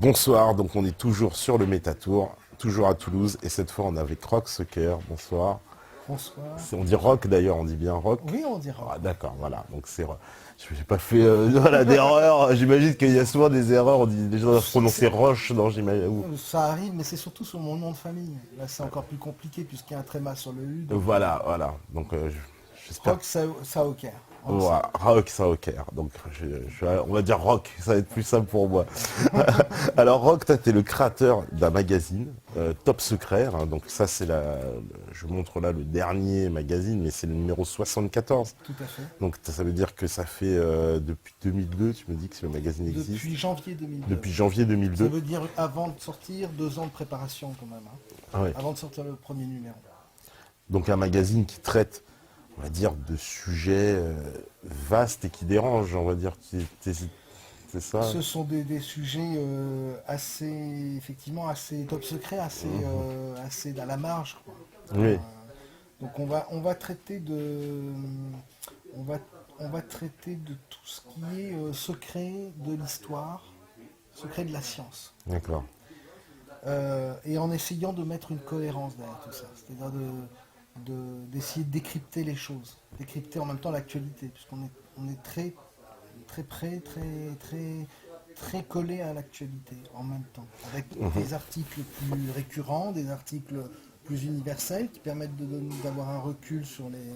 Bonsoir, donc on est toujours sur le Métatour, toujours à Toulouse, et cette fois on est avec Rock Soccer. Bonsoir. Bonsoir. On dit rock d'ailleurs, on dit bien rock. Oui, on dira. Ah, d'accord, voilà. Donc c'est, je n'ai pas fait voilà, d'erreur. J'imagine qu'il y a souvent des erreurs. On dit, les gens doivent prononcer Roche, non, j'imagine. Ça arrive, mais c'est surtout sur mon nom de famille. Là, c'est encore plus compliqué puisqu'il y a un tréma sur le U. Donc, Voilà, voilà. Donc j'espère. Rock Saoker. Voilà, Rock Soccer. Donc on va dire Rock, ça va être plus simple pour moi. Alors Rock, toi, t'es le créateur d'un magazine, Top Secret. Hein. Donc ça c'est je montre là le dernier magazine, mais c'est le numéro 74. Tout à fait. Donc ça veut dire que ça fait depuis 2002, tu me dis que le magazine existe. Depuis janvier 2002. Depuis janvier Ça 2002. veut dire avant de sortir, 2 ans de préparation quand même. Hein. Ah ouais. Avant de sortir le premier numéro. Donc un magazine qui traite, on va dire, de sujets vastes et qui dérangent, on va dire. C'est ça. Ce sont des sujets effectivement, assez top secret, assez à la marge, quoi. Oui. Donc on va, on va traiter de tout ce qui est secret de l'histoire, secret de la science. D'accord. Et en essayant de mettre une cohérence derrière tout ça. C'est-à-dire d'essayer de décrypter les choses, décrypter en même temps l'actualité, puisqu'on est très, très près, très collé à l'actualité en même temps, avec des articles plus récurrents, des articles plus universels qui permettent d'avoir un recul sur les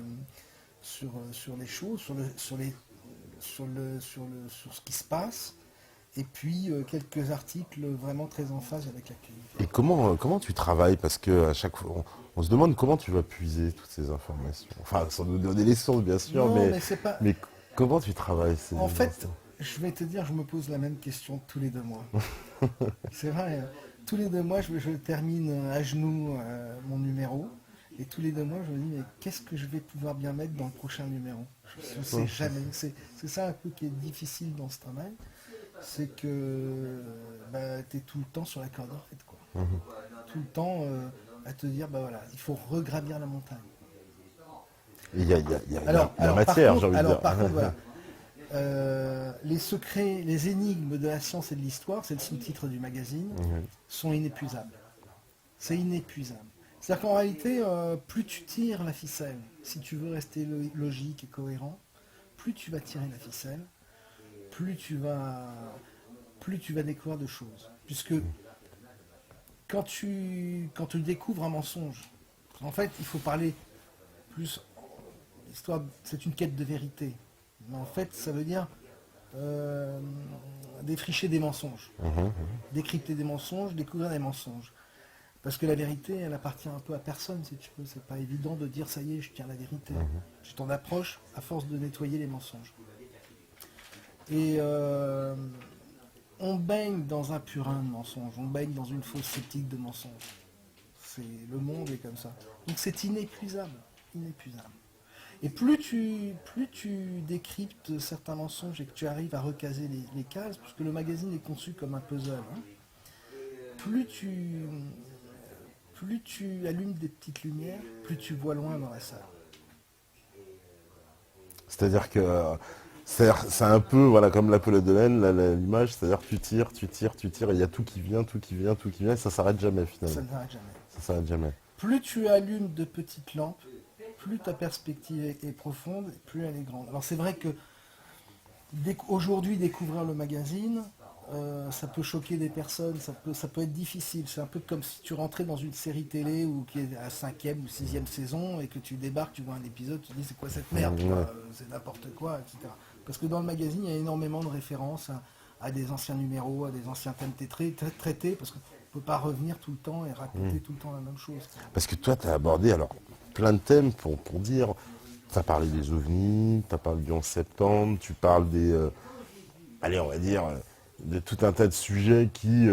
choses, sur ce qui se passe, et puis quelques articles vraiment très en phase avec l'actualité. Et comment tu travailles? Parce que à chaque fois, on se demande comment tu vas puiser toutes ces informations. Enfin, sans nous donner les sources, bien sûr, Non, mais c'est pas. mais comment tu travailles En fait, je vais te dire, je me pose la même question tous les 2 mois. C'est vrai, tous les 2 mois, je termine à genoux mon numéro. Et tous les 2 mois, je me dis, mais qu'est-ce que je vais pouvoir bien mettre dans le prochain numéro? Je ne sais jamais. C'est ça un peu qui est difficile dans ce travail. C'est que tu es tout le temps sur la corde raide, quoi. Tout le temps à te dire, bah voilà, il faut regravir la montagne. Il y a matière, j'ai envie de dire. Par contre, voilà. Les secrets, les énigmes de la science et de l'histoire, c'est le sous-titre du magazine, sont inépuisables. C'est inépuisable. C'est-à-dire qu'en réalité, plus tu tires la ficelle, si tu veux rester logique et cohérent, plus tu vas tirer la ficelle, plus tu vas découvrir de choses. Puisque quand tu découvres un mensonge, en fait, il faut parler plus. L'histoire, c'est une quête de vérité. Mais en fait, ça veut dire défricher des mensonges, décrypter des mensonges, découvrir des mensonges. Parce que la vérité, elle appartient un peu à personne, si tu veux. C'est pas évident de dire ça y est, je tiens la vérité. Tu t'en approches à force de nettoyer les mensonges. Et on baigne dans un purin de mensonges, on baigne dans une fosse sceptique de mensonges. Le monde est comme ça. Donc c'est inépuisable, inépuisable. Et plus tu décryptes certains mensonges et que tu arrives à recaser les cases, puisque le magazine est conçu comme un puzzle, hein, plus tu allumes des petites lumières, plus tu vois loin dans la salle. C'est-à-dire que c'est un peu voilà, comme la pelote de laine, l'image, c'est-à-dire que tu tires, et il y a tout qui vient, et ça s'arrête jamais finalement. Ça ne s'arrête jamais. Ça s'arrête jamais. Plus tu allumes de petites lampes, plus ta perspective est profonde, plus elle est grande. Alors c'est vrai que aujourd'hui découvrir le magazine, ça peut choquer des personnes, ça peut être difficile. C'est un peu comme si tu rentrais dans une série télé ou qui est à 5e ou 6e saison et que tu débarques, tu vois un épisode, tu te dis c'est quoi cette merde, quoi, c'est n'importe quoi, etc. Parce que dans le magazine, il y a énormément de références à des anciens numéros, à des anciens thèmes traités, parce qu'on ne peut pas revenir tout le temps et raconter tout le temps la même chose. Parce que toi, tu as abordé alors plein de thèmes pour dire, tu as parlé des ovnis, tu as parlé du 11 septembre, tu parles allez, on va dire, de tout un tas de sujets qui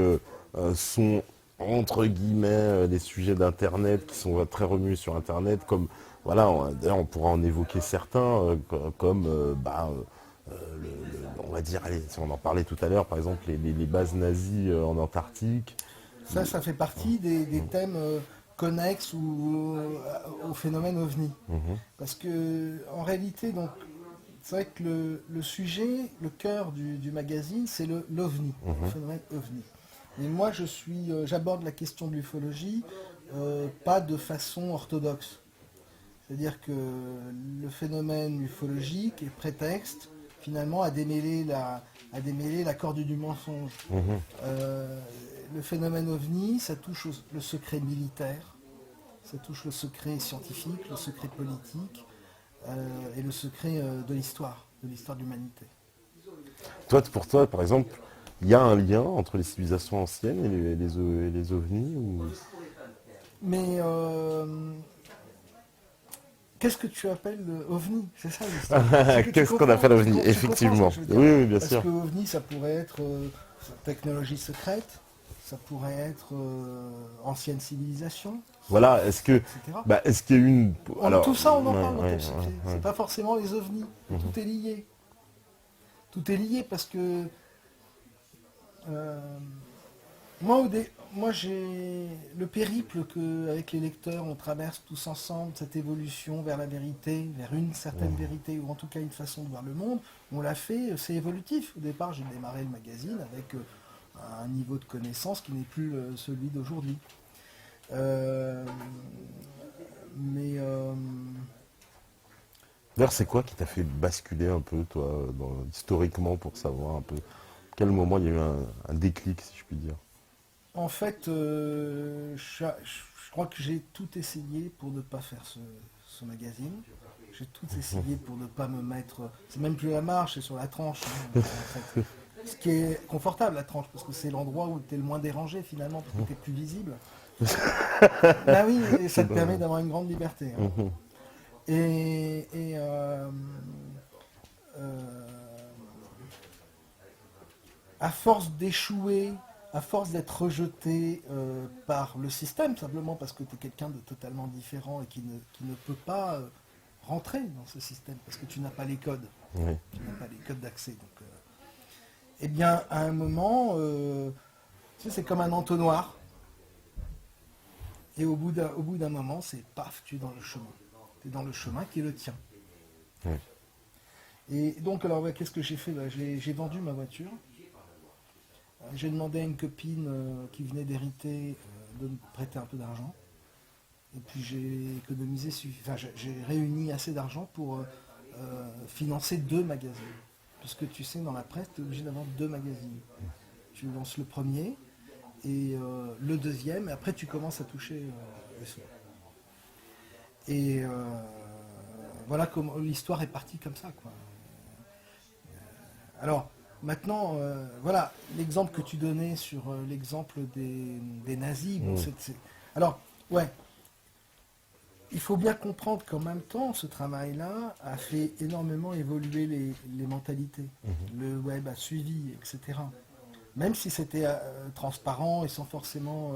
sont, entre guillemets, des sujets d'Internet, qui sont très remués sur Internet, comme, voilà, d'ailleurs, on pourra en évoquer certains, comme, on va dire, allez, si on en parlait tout à l'heure, par exemple, les bases nazies en Antarctique. Ça fait partie des thèmes connexes au phénomène ovni. Parce que en réalité, donc, c'est vrai que le sujet, le cœur du magazine, c'est l'OVNI, le phénomène ovni. Et moi, j'aborde la question de l'ufologie pas de façon orthodoxe. C'est-à-dire que le phénomène ufologique est prétexte finalement à démêler la corde du mensonge. Mhm. Le phénomène ovni, ça touche le secret militaire, ça touche le secret scientifique, le secret politique et le secret de l'histoire de l'humanité. Toi, pour toi, par exemple, il y a un lien entre les civilisations anciennes et les ovnis ou... Mais qu'est-ce que tu appelles ovni? C'est ça l'histoire. Qu'est-ce qu'on appelle ovni? Effectivement. Je veux dire. Oui, oui, bien Parce sûr. que ovni, ça pourrait être technologie secrète, ça pourrait être ancienne civilisation, Voilà, etc. est-ce qu'il y a une... Tout ça, on en ouais, parle dans ouais, Top Secret. ouais, C'est pas forcément les ovnis. Mais tout est lié. Tout est lié parce que moi, j'ai le périple qu'avec les lecteurs, on traverse tous ensemble, cette évolution vers la vérité, vers une certaine vérité, ou en tout cas une façon de voir le monde, on l'a fait, c'est évolutif. Au départ, j'ai démarré le magazine avec un niveau de connaissance qui n'est plus celui d'aujourd'hui. Mais D'ailleurs, c'est quoi qui t'a fait basculer un peu, toi, historiquement, pour savoir un peu quel moment il y a eu un déclic, si je puis dire? en fait, je crois que j'ai tout essayé pour ne pas faire ce magazine. J'ai tout essayé pour ne pas me mettre. C'est même plus la marche, c'est sur la tranche. En fait. Ce qui est confortable, la tranche, parce que c'est l'endroit où tu es le moins dérangé finalement, parce que tu es plus visible. Bah oui, et ça te permet d'avoir une grande liberté. Hein. Mhm. Et à force d'échouer, à force d'être rejeté par le système, simplement parce que tu es quelqu'un de totalement différent et qui ne peut pas rentrer dans ce système, parce que tu n'as pas les codes. Oui. Tu n'as pas les codes d'accès. Donc, eh bien, à un moment, tu sais, c'est comme un entonnoir. Et au bout d'un moment, c'est paf, tu es dans le chemin. Tu es dans le chemin qui est le tien. Oui. Et donc, alors, ouais, qu'est-ce que j'ai fait? J'ai vendu ma voiture. J'ai demandé à une copine qui venait d'hériter de me prêter un peu d'argent. Et puis j'ai économisé, j'ai réuni assez d'argent pour financer 2 magazines. Puisque tu sais, dans la presse, tu es obligé d'avoir 2 magazines. Tu lances le premier et le deuxième, et après tu commences à toucher les sous. Et voilà comment l'histoire est partie comme ça, quoi. Alors, maintenant, voilà, l'exemple que tu donnais sur l'exemple des nazis. Bon, alors, ouais, il faut bien comprendre qu'en même temps, ce travail-là a fait énormément évoluer les mentalités. Le web a suivi, etc. Même si c'était transparent et sans forcément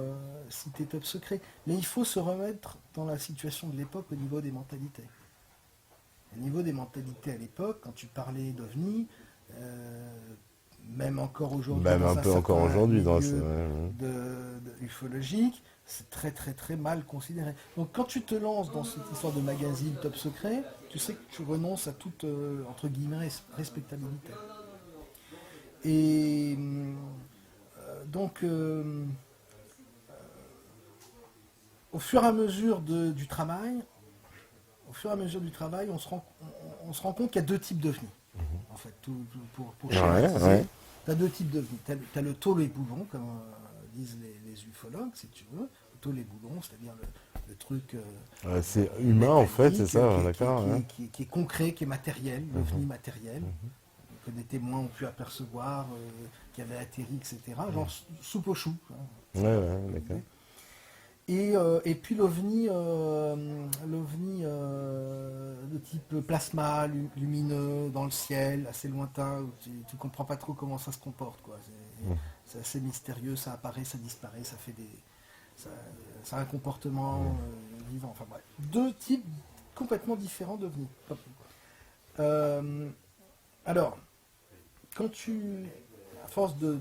citer Top Secret. Mais il faut se remettre dans la situation de l'époque au niveau des mentalités. Au niveau des mentalités à l'époque, quand tu parlais d'OVNI, même encore aujourd'hui, Même un dans peu encore aujourd'hui, milieu ufologique, c'est très très très mal considéré. Donc quand tu te lances dans cette histoire de magazine Top Secret, tu sais que tu renonces à toute, entre guillemets, respectabilité. Et donc, au fur et à mesure du travail, on se rend compte qu'il y a 2 types d'OVNI. En fait, pour schématiser, ouais. tu as 2 types d'OVNI. Tu as le taux les boulons, comme disent les ufologues, si tu veux. Le taux les boulons, c'est-à-dire le truc. C'est humain, en fait, c'est ça, qui, d'accord. Hein. qui est concret, qui est matériel, l'OVNI matériel, que des témoins ont pu apercevoir, qui avaient atterri, etc. Genre soupe au chou. Hein. Ouais, d'accord. Et puis l'OVNI de type plasma, lumineux, dans le ciel, assez lointain, où tu ne comprends pas trop comment ça se comporte, quoi. C'est assez mystérieux, ça apparaît, ça disparaît, ça fait ça a un comportement vivant. Enfin bref. 2 types complètement différents d'OVNI. Alors, quand à force de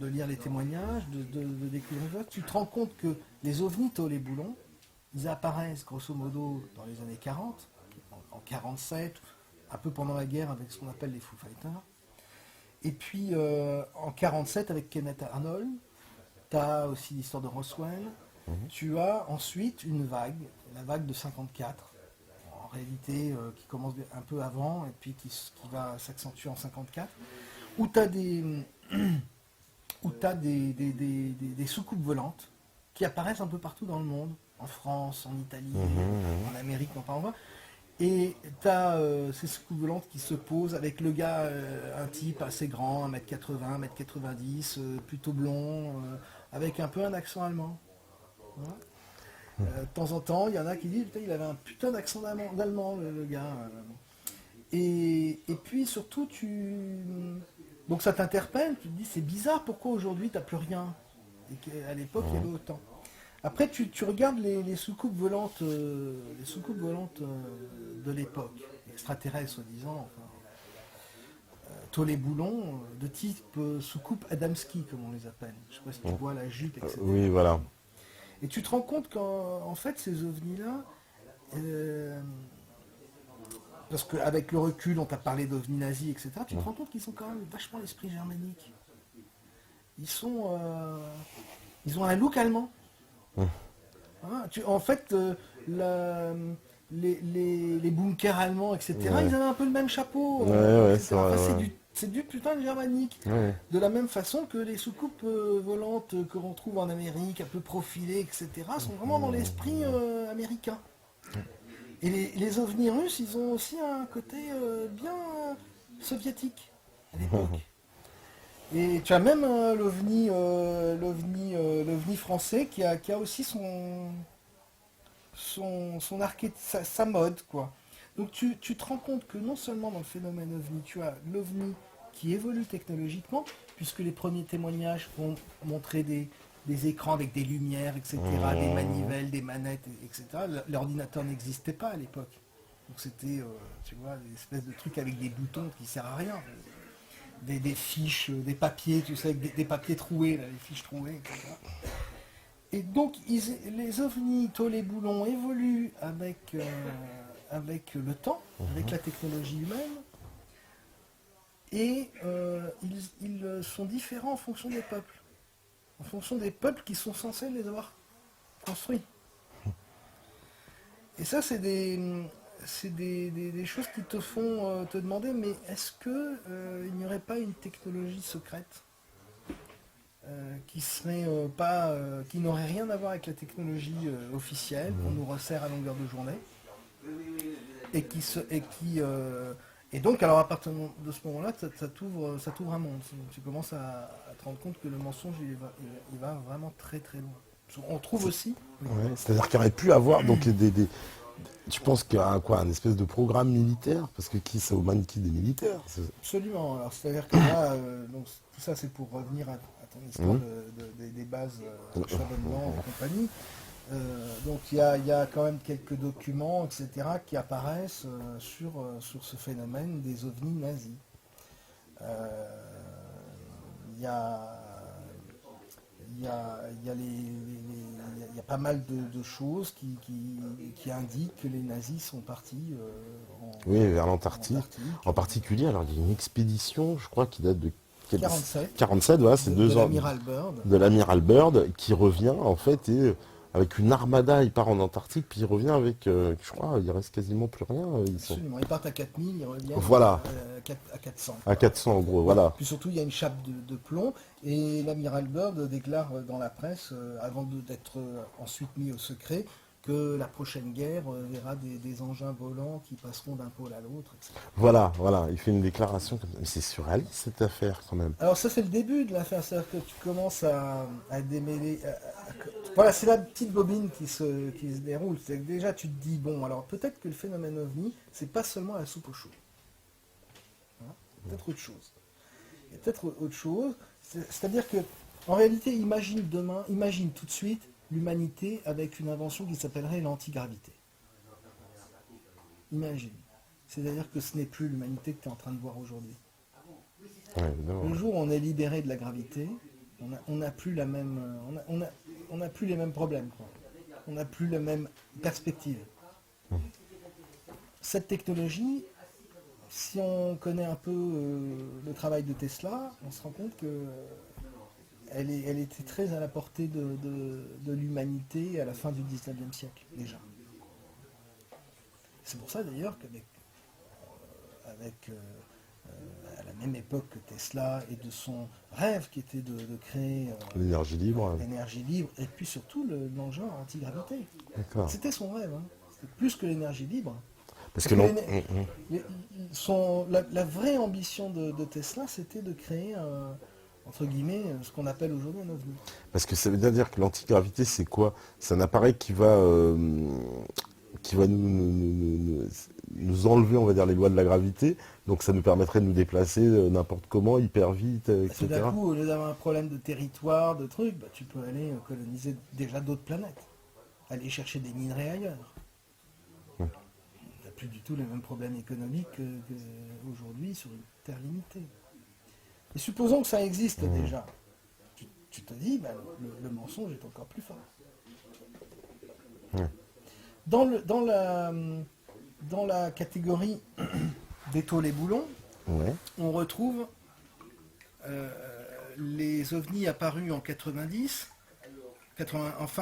lire les témoignages, de découvrir, tu te rends compte que les ovnis les boulons, ils apparaissent grosso modo dans les années 40, en 47, un peu pendant la guerre avec ce qu'on appelle les Foo Fighters. Et puis en 47 avec Kenneth Arnold, tu as aussi l'histoire de Roswell. Tu as ensuite une vague, la vague de 54, en réalité qui commence un peu avant et puis qui va s'accentuer en 54, où tu as des soucoupes volantes qui apparaissent un peu partout dans le monde, en France, en Italie, en Amérique, non pas en bas. Et tu as ces soucoupes volantes qui se posent avec le gars, un type assez grand, 1m80, 1m90, plutôt blond, avec un peu un accent allemand. Voilà. De temps en temps, il y en a qui disent putain, il avait un putain d'accent d'allemand, le gars. Et puis surtout, donc ça t'interpelle, tu te dis c'est bizarre, pourquoi aujourd'hui t'as plus rien et qu'à l'époque il y avait autant. Après tu regardes les soucoupes volantes, de l'époque, extraterrestres soi-disant, enfin, tous les boulons de type soucoupe Adamski comme on les appelle. Je sais pas si tu vois la jupe, etc. Oui, voilà. Et tu te rends compte qu'en fait ces ovnis-là, parce qu'avec le recul, on t'a parlé d'ovnis nazis, etc., tu te rends compte qu'ils sont quand même vachement l'esprit germanique. Ils ont un look allemand. Hein, en fait, les bunkers allemands, etc., ils avaient un peu le même chapeau. C'est vrai, enfin, c'est du putain de germanique. De la même façon que les soucoupes volantes que l'on trouve en Amérique, un peu profilées, etc., sont vraiment dans l'esprit américain. Et les ovnis russes, ils ont aussi un côté bien soviétique à l'époque. Et tu as même l'ovni français qui a aussi sa mode, quoi. Donc tu te rends compte que non seulement dans le phénomène ovni, tu as l'ovni qui évolue technologiquement, puisque les premiers témoignages vont montrer des écrans avec des lumières, etc., des manivelles, des manettes, etc. L'ordinateur n'existait pas à l'époque. Donc c'était, tu vois, des espèces de trucs avec des boutons qui ne servent à rien. Des fiches, des papiers, tu sais, avec des papiers troués, là, les fiches trouées, etc. Et donc les ovnis, les boulons évoluent avec le temps, avec la technologie humaine, et ils sont différents en fonction des peuples. En fonction des peuples qui sont censés les avoir construits. Et ça, c'est des choses qui te font te demander, mais est-ce que il n'y aurait pas une technologie secrète qui serait qui n'aurait rien à voir avec la technologie officielle qu'on nous resserre à longueur de journée et donc alors à partir de ce moment-là ça t'ouvre un monde. Tu commences à te rendre compte que le mensonge il va vraiment très très loin. On trouve aussi C'est-à-dire qu'il aurait pu avoir donc tu penses qu'il y a un espèce de programme militaire, parce que qui ça humanité des militaires. Absolument. Alors c'est-à-dire que là donc, tout ça c'est pour revenir à ton histoire des bases Chabonnement et compagnie. Donc il y a quand même quelques documents, etc., qui apparaissent sur ce phénomène des ovnis nazis. Il y a pas mal de choses qui indiquent que les nazis sont partis vers l'Antarctique. En particulier, alors il y a une expédition, je crois, qui date de 47, voilà, c'est 2 ans. De l'amiral Byrd, qui revient, en fait, et avec une armada, il part en Antarctique, puis il revient avec, je crois, il reste quasiment plus rien. Absolument, ils partent à 4000, ils reviennent voilà. à 400. À 400, en gros, voilà. Puis surtout, il y a une chape de plomb, et l'amiral Byrd déclare dans la presse, avant d'être ensuite mis au secret, que la prochaine guerre verra des engins volants qui passeront d'un pôle à l'autre, etc. Voilà, il fait une déclaration comme ça. Mais c'est surréaliste cette affaire quand même. Alors ça c'est le début de l'affaire, c'est-à-dire que tu commences à démêler... Voilà, c'est la petite bobine qui se déroule. C'est que déjà tu te dis, bon, alors peut-être que le phénomène ovni, c'est pas seulement la soupe au chaud. Hein, peut-être autre chose. Il y a peut-être autre chose. C'est-à-dire que, en réalité, imagine tout de suite l'humanité avec une invention qui s'appellerait l'antigravité. Imagine. C'est-à-dire que ce n'est plus l'humanité que tu es en train de voir aujourd'hui. Le jour où on est libéré de la gravité, on n'a plus la même, on n'a plus les mêmes problèmes, quoi. On n'a plus la même perspective. Cette technologie, si on connaît un peu le travail de Tesla, on se rend compte que elle était très à la portée de l'humanité à la fin du 19e siècle, déjà. C'est pour ça d'ailleurs qu'avec à la même époque que Tesla et de son rêve qui était de créer L'énergie libre. l'énergie libre et puis surtout l'engin antigravité. D'accord. C'était son rêve, hein. C'était plus que l'énergie libre. Parce C'est que que non. la vraie ambition de Tesla, c'était de créer entre guillemets, ce qu'on appelle aujourd'hui un ovni. Parce que ça veut bien dire que l'antigravité, c'est quoi? C'est un appareil qui va nous enlever, on va dire, les lois de la gravité. Donc ça nous permettrait de nous déplacer n'importe comment, hyper vite, Parce que etc. d'un coup, au lieu d'avoir un problème de territoire, de trucs, bah, tu peux aller coloniser déjà d'autres planètes. Aller chercher des minerais ailleurs. Hum. Tu n'as plus du tout les mêmes problèmes économiques qu'aujourd'hui sur une terre limitée. Et supposons que ça existe déjà. Tu te dis, bah, le mensonge est encore plus fort. Ouais. Dans la catégorie des tôles et boulons, Ouais. on retrouve les ovnis apparus en 90,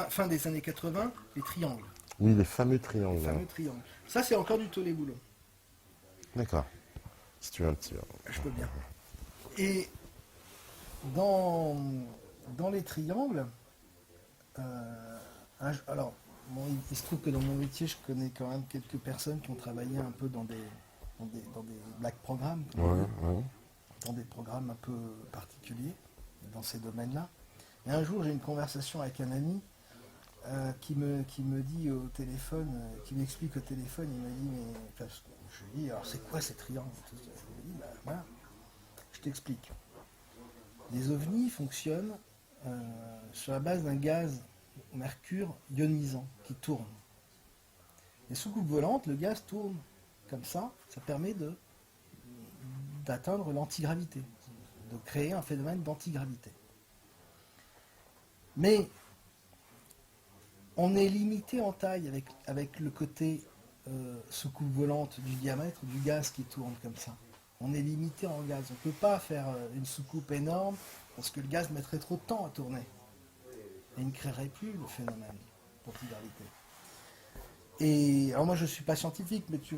fin des années 80, les triangles. Oui, les fameux Les triangles. fameux triangles. Ça, c'est encore du tôle et boulon. D'accord. Si tu veux un petit. Je peux bien. Et dans les triangles, alors, bon, il se trouve que dans mon métier, je connais quand même quelques personnes qui ont travaillé un peu dans des black programmes, comme on Ouais, dit, ouais. dans des programmes un peu particuliers, dans ces domaines-là. Et un jour, j'ai une conversation avec un ami qui me dit au téléphone, qui m'explique au téléphone, il me dit, mais je lui dis, alors c'est quoi ces triangles? Je lui dis, bah, voilà, je t'explique. Les ovnis fonctionnent sur la base d'un gaz mercure ionisant qui tourne. Les soucoupes volantes, le gaz tourne comme ça permet d'atteindre l'antigravité, de créer un phénomène d'antigravité. Mais on est limité en taille avec le côté soucoupe volante du diamètre du gaz qui tourne comme ça. On est limité en gaz. On ne peut pas faire une soucoupe énorme parce que le gaz mettrait trop de temps à tourner. Et il ne créerait plus le phénomène d'antigravité. Et alors moi je ne suis pas scientifique, mais je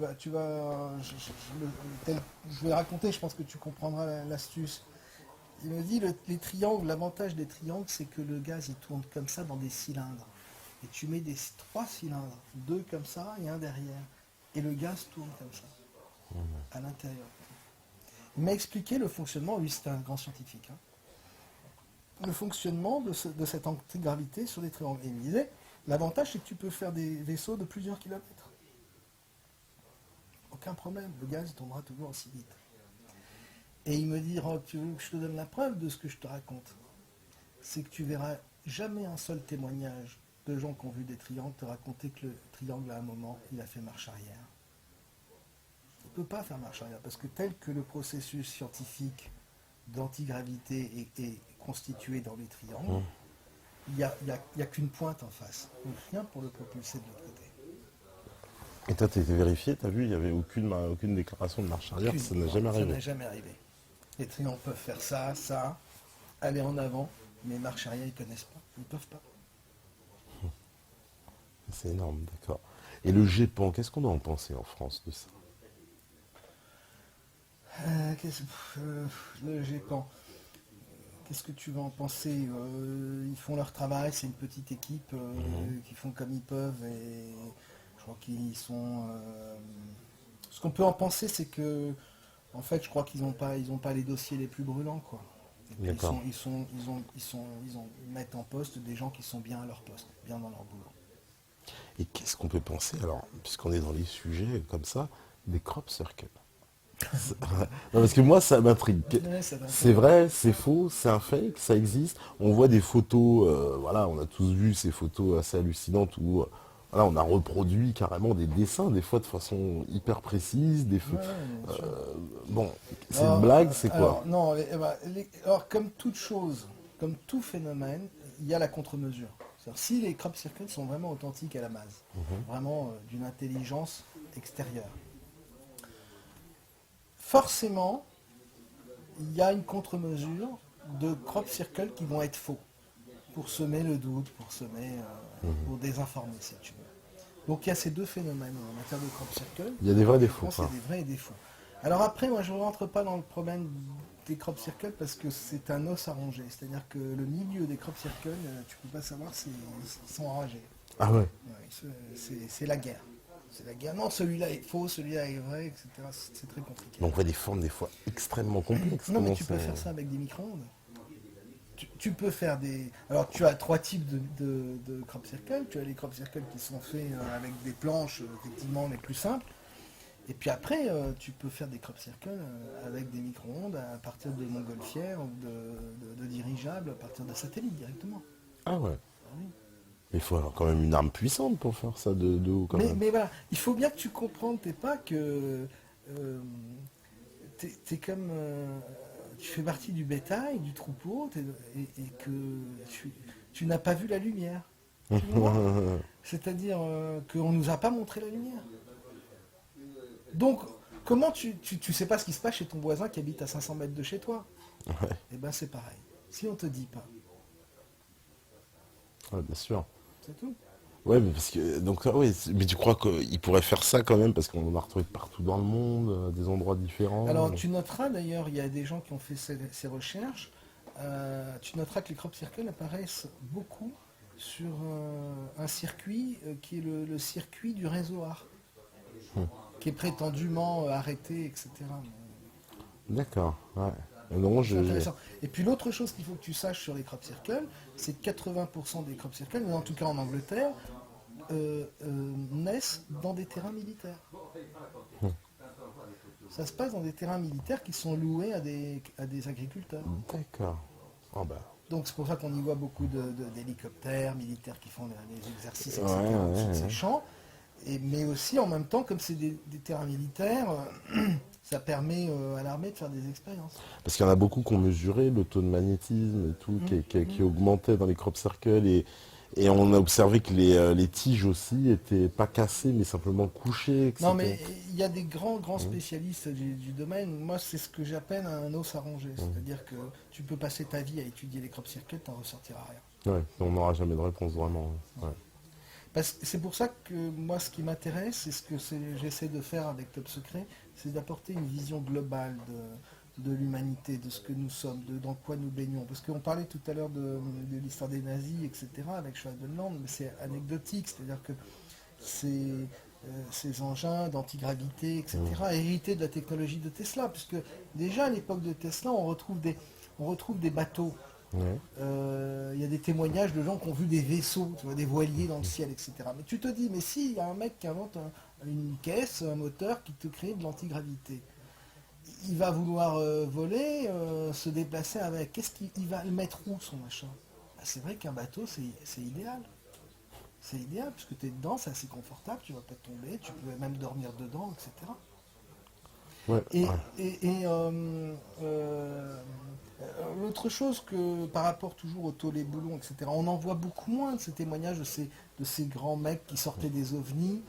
vais raconter, je pense que tu comprendras l'astuce. Il me dit les triangles, l'avantage des triangles, c'est que le gaz il tourne comme ça dans des cylindres. Et tu mets 3 cylindres, 2 comme ça et un derrière. Et le gaz tourne comme ça, à l'intérieur. Il m'a expliqué le fonctionnement, lui c'était un grand scientifique, hein, le fonctionnement de cette antigravité sur les triangles. Et il me disait, l'avantage c'est que tu peux faire des vaisseaux de plusieurs kilomètres. Aucun problème, le gaz tournera toujours aussi vite. Et il me dit, oh, tu veux que je te donne la preuve de ce que je te raconte? C'est que tu verras jamais un seul témoignage de gens qui ont vu des triangles te raconter que le triangle à un moment, il a fait marche arrière. Il ne peut pas faire marche arrière, parce que tel que le processus scientifique d'antigravité est constitué dans les triangles, il n'y a qu'une pointe en face. Donc rien pour le propulser de l'autre côté. Et toi, tu as été vérifié, tu as vu, il n'y avait aucune déclaration de marche arrière, ça n'est jamais Ça arrivé. n'est jamais arrivé. Les triangles peuvent faire ça, aller en avant, mais marche arrière, ils ne connaissent pas. Ils ne peuvent pas. C'est énorme, d'accord. Et le GEPAN, qu'est-ce qu'on doit en penser en France de ça? Le GEPAN, qu'est-ce que tu vas en penser? Ils font leur travail, c'est une petite équipe qui font comme ils peuvent et je crois qu'ils sont... Ce qu'on peut en penser, c'est que en fait, je crois qu'ils n'ont pas les dossiers les plus brûlants, quoi. Et puis D'accord. ils mettent en poste des gens qui sont bien à leur poste, bien dans leur boulot. Et qu'est-ce qu'on peut penser, alors, puisqu'on est dans les sujets comme ça, des crop circles? Non, parce que moi, ça m'intrigue. Ouais, ça va. C'est vrai, c'est faux, c'est un fake, ça existe. On voit des photos, voilà, on a tous vu ces photos assez hallucinantes où voilà, on a reproduit carrément des dessins, des fois de façon hyper précise. Ouais, bien sûr. Bon, c'est une blague, c'est quoi? Alors, non, alors, comme toute chose, comme tout phénomène, il y a la contre-mesure. C'est-à-dire, si les crop circles sont vraiment authentiques à la base, vraiment d'une intelligence extérieure, forcément, il y a une contre-mesure de crop circle qui vont être faux, pour semer le doute, pour semer, pour désinformer, si tu veux. Donc il y a ces deux phénomènes en matière de crop circle. Il y a des vrais Je défauts, pense quoi. qu'il y a des vrais et des faux. Alors après, moi je ne rentre pas dans le problème des crop circles parce que c'est un os à ronger. C'est-à-dire que le milieu des crop circles, tu peux pas savoir s'ils sont enragés. Ah ouais. Ouais, c'est la guerre. C'est la guerre. Non, celui-là est faux, celui-là est vrai, etc. C'est très compliqué. Donc on voit des formes des fois extrêmement complexes. Non, mais Comment tu peux c'est- faire ça avec des micro-ondes. Tu peux faire des... Alors tu as trois types de crop circle. Tu as les crop circles qui sont faits avec des planches, effectivement, les plus simples. Et puis après, tu peux faire des crop circles avec des micro-ondes à partir de montgolfières ou de dirigeables, à partir de satellites directement. Ah ouais. Ah oui. Il faut avoir quand même une arme puissante pour faire ça de haut quand même. Mais voilà, il faut bien que tu comprennes, t'es pas que... t'es comme... tu fais partie du bétail, du troupeau, et que tu n'as pas vu la lumière. Tu vois. C'est-à-dire qu'on ne nous a pas montré la lumière. Donc, comment tu sais pas ce qui se passe chez ton voisin qui habite à 500 mètres de chez toi? Ouais. Eh ben c'est pareil. Si on te dit pas, Ouais, bien sûr. c'est tout. Ouais, mais parce que donc ouais, mais tu crois qu'il pourrait faire ça quand même parce qu'on en a retrouvé partout dans le monde, des endroits différents. Alors tu noteras d'ailleurs, il y a des gens qui ont fait ces recherches, tu noteras que les crop circles apparaissent beaucoup sur un circuit qui est le circuit du réseau ARC, qui est prétendument arrêté, etc. D'accord. Ouais. Et non, C'est intéressant. Et puis l'autre chose qu'il faut que tu saches sur les crop circles, c'est que 80% des crop circles, mais en tout cas en Angleterre, naissent dans des terrains militaires. Ça se passe dans des terrains militaires qui sont loués à des agriculteurs. D'accord. Ah bah. Donc c'est pour ça qu'on y voit beaucoup d'hélicoptères militaires qui font des exercices, etc. Ouais, au-dessus de ouais, ces ouais. champs. Mais aussi en même temps, comme c'est des terrains militaires, ça permet à l'armée de faire des expériences. Parce qu'il y en a beaucoup qui ont mesuré le taux de magnétisme et tout, qui augmentait dans les crop circles et on a observé que les tiges aussi étaient pas cassées mais simplement couchées, etc. Non, mais il y a des grands spécialistes du domaine. Moi, c'est ce que j'appelle un os à ronger. C'est-à-dire que tu peux passer ta vie à étudier les crop circles, t'en ressortiras rien. Ouais, on n'aura jamais de réponse vraiment. Ouais. C'est pour ça que moi, ce qui m'intéresse, et ce que j'essaie de faire avec Top Secret, c'est d'apporter une vision globale de l'humanité, de ce que nous sommes, dans quoi nous baignons. Parce qu'on parlait tout à l'heure de l'histoire des nazis, etc., avec Schwabenland, mais c'est anecdotique, c'est-à-dire que ces engins d'antigravité, etc., hérités de la technologie de Tesla, puisque déjà à l'époque de Tesla, on retrouve des bateaux. Ouais. Il y a des témoignages de gens qui ont vu des vaisseaux, tu vois, des voiliers dans le ciel, etc. Mais tu te dis, mais si, il y a un mec qui invente une caisse, un moteur qui te crée de l'antigravité. Il va vouloir voler, se déplacer avec. Qu'est-ce qu'il va le mettre où, son machin? Bah, c'est vrai qu'un bateau, c'est idéal. C'est idéal, puisque tu es dedans, c'est assez confortable, tu vas pas tomber, tu peux même dormir dedans, etc. Ouais. Et, Ouais. l'autre chose que par rapport toujours au taules boulons, etc., on en voit beaucoup moins de ces témoignages de ces grands mecs qui sortaient des ovnis,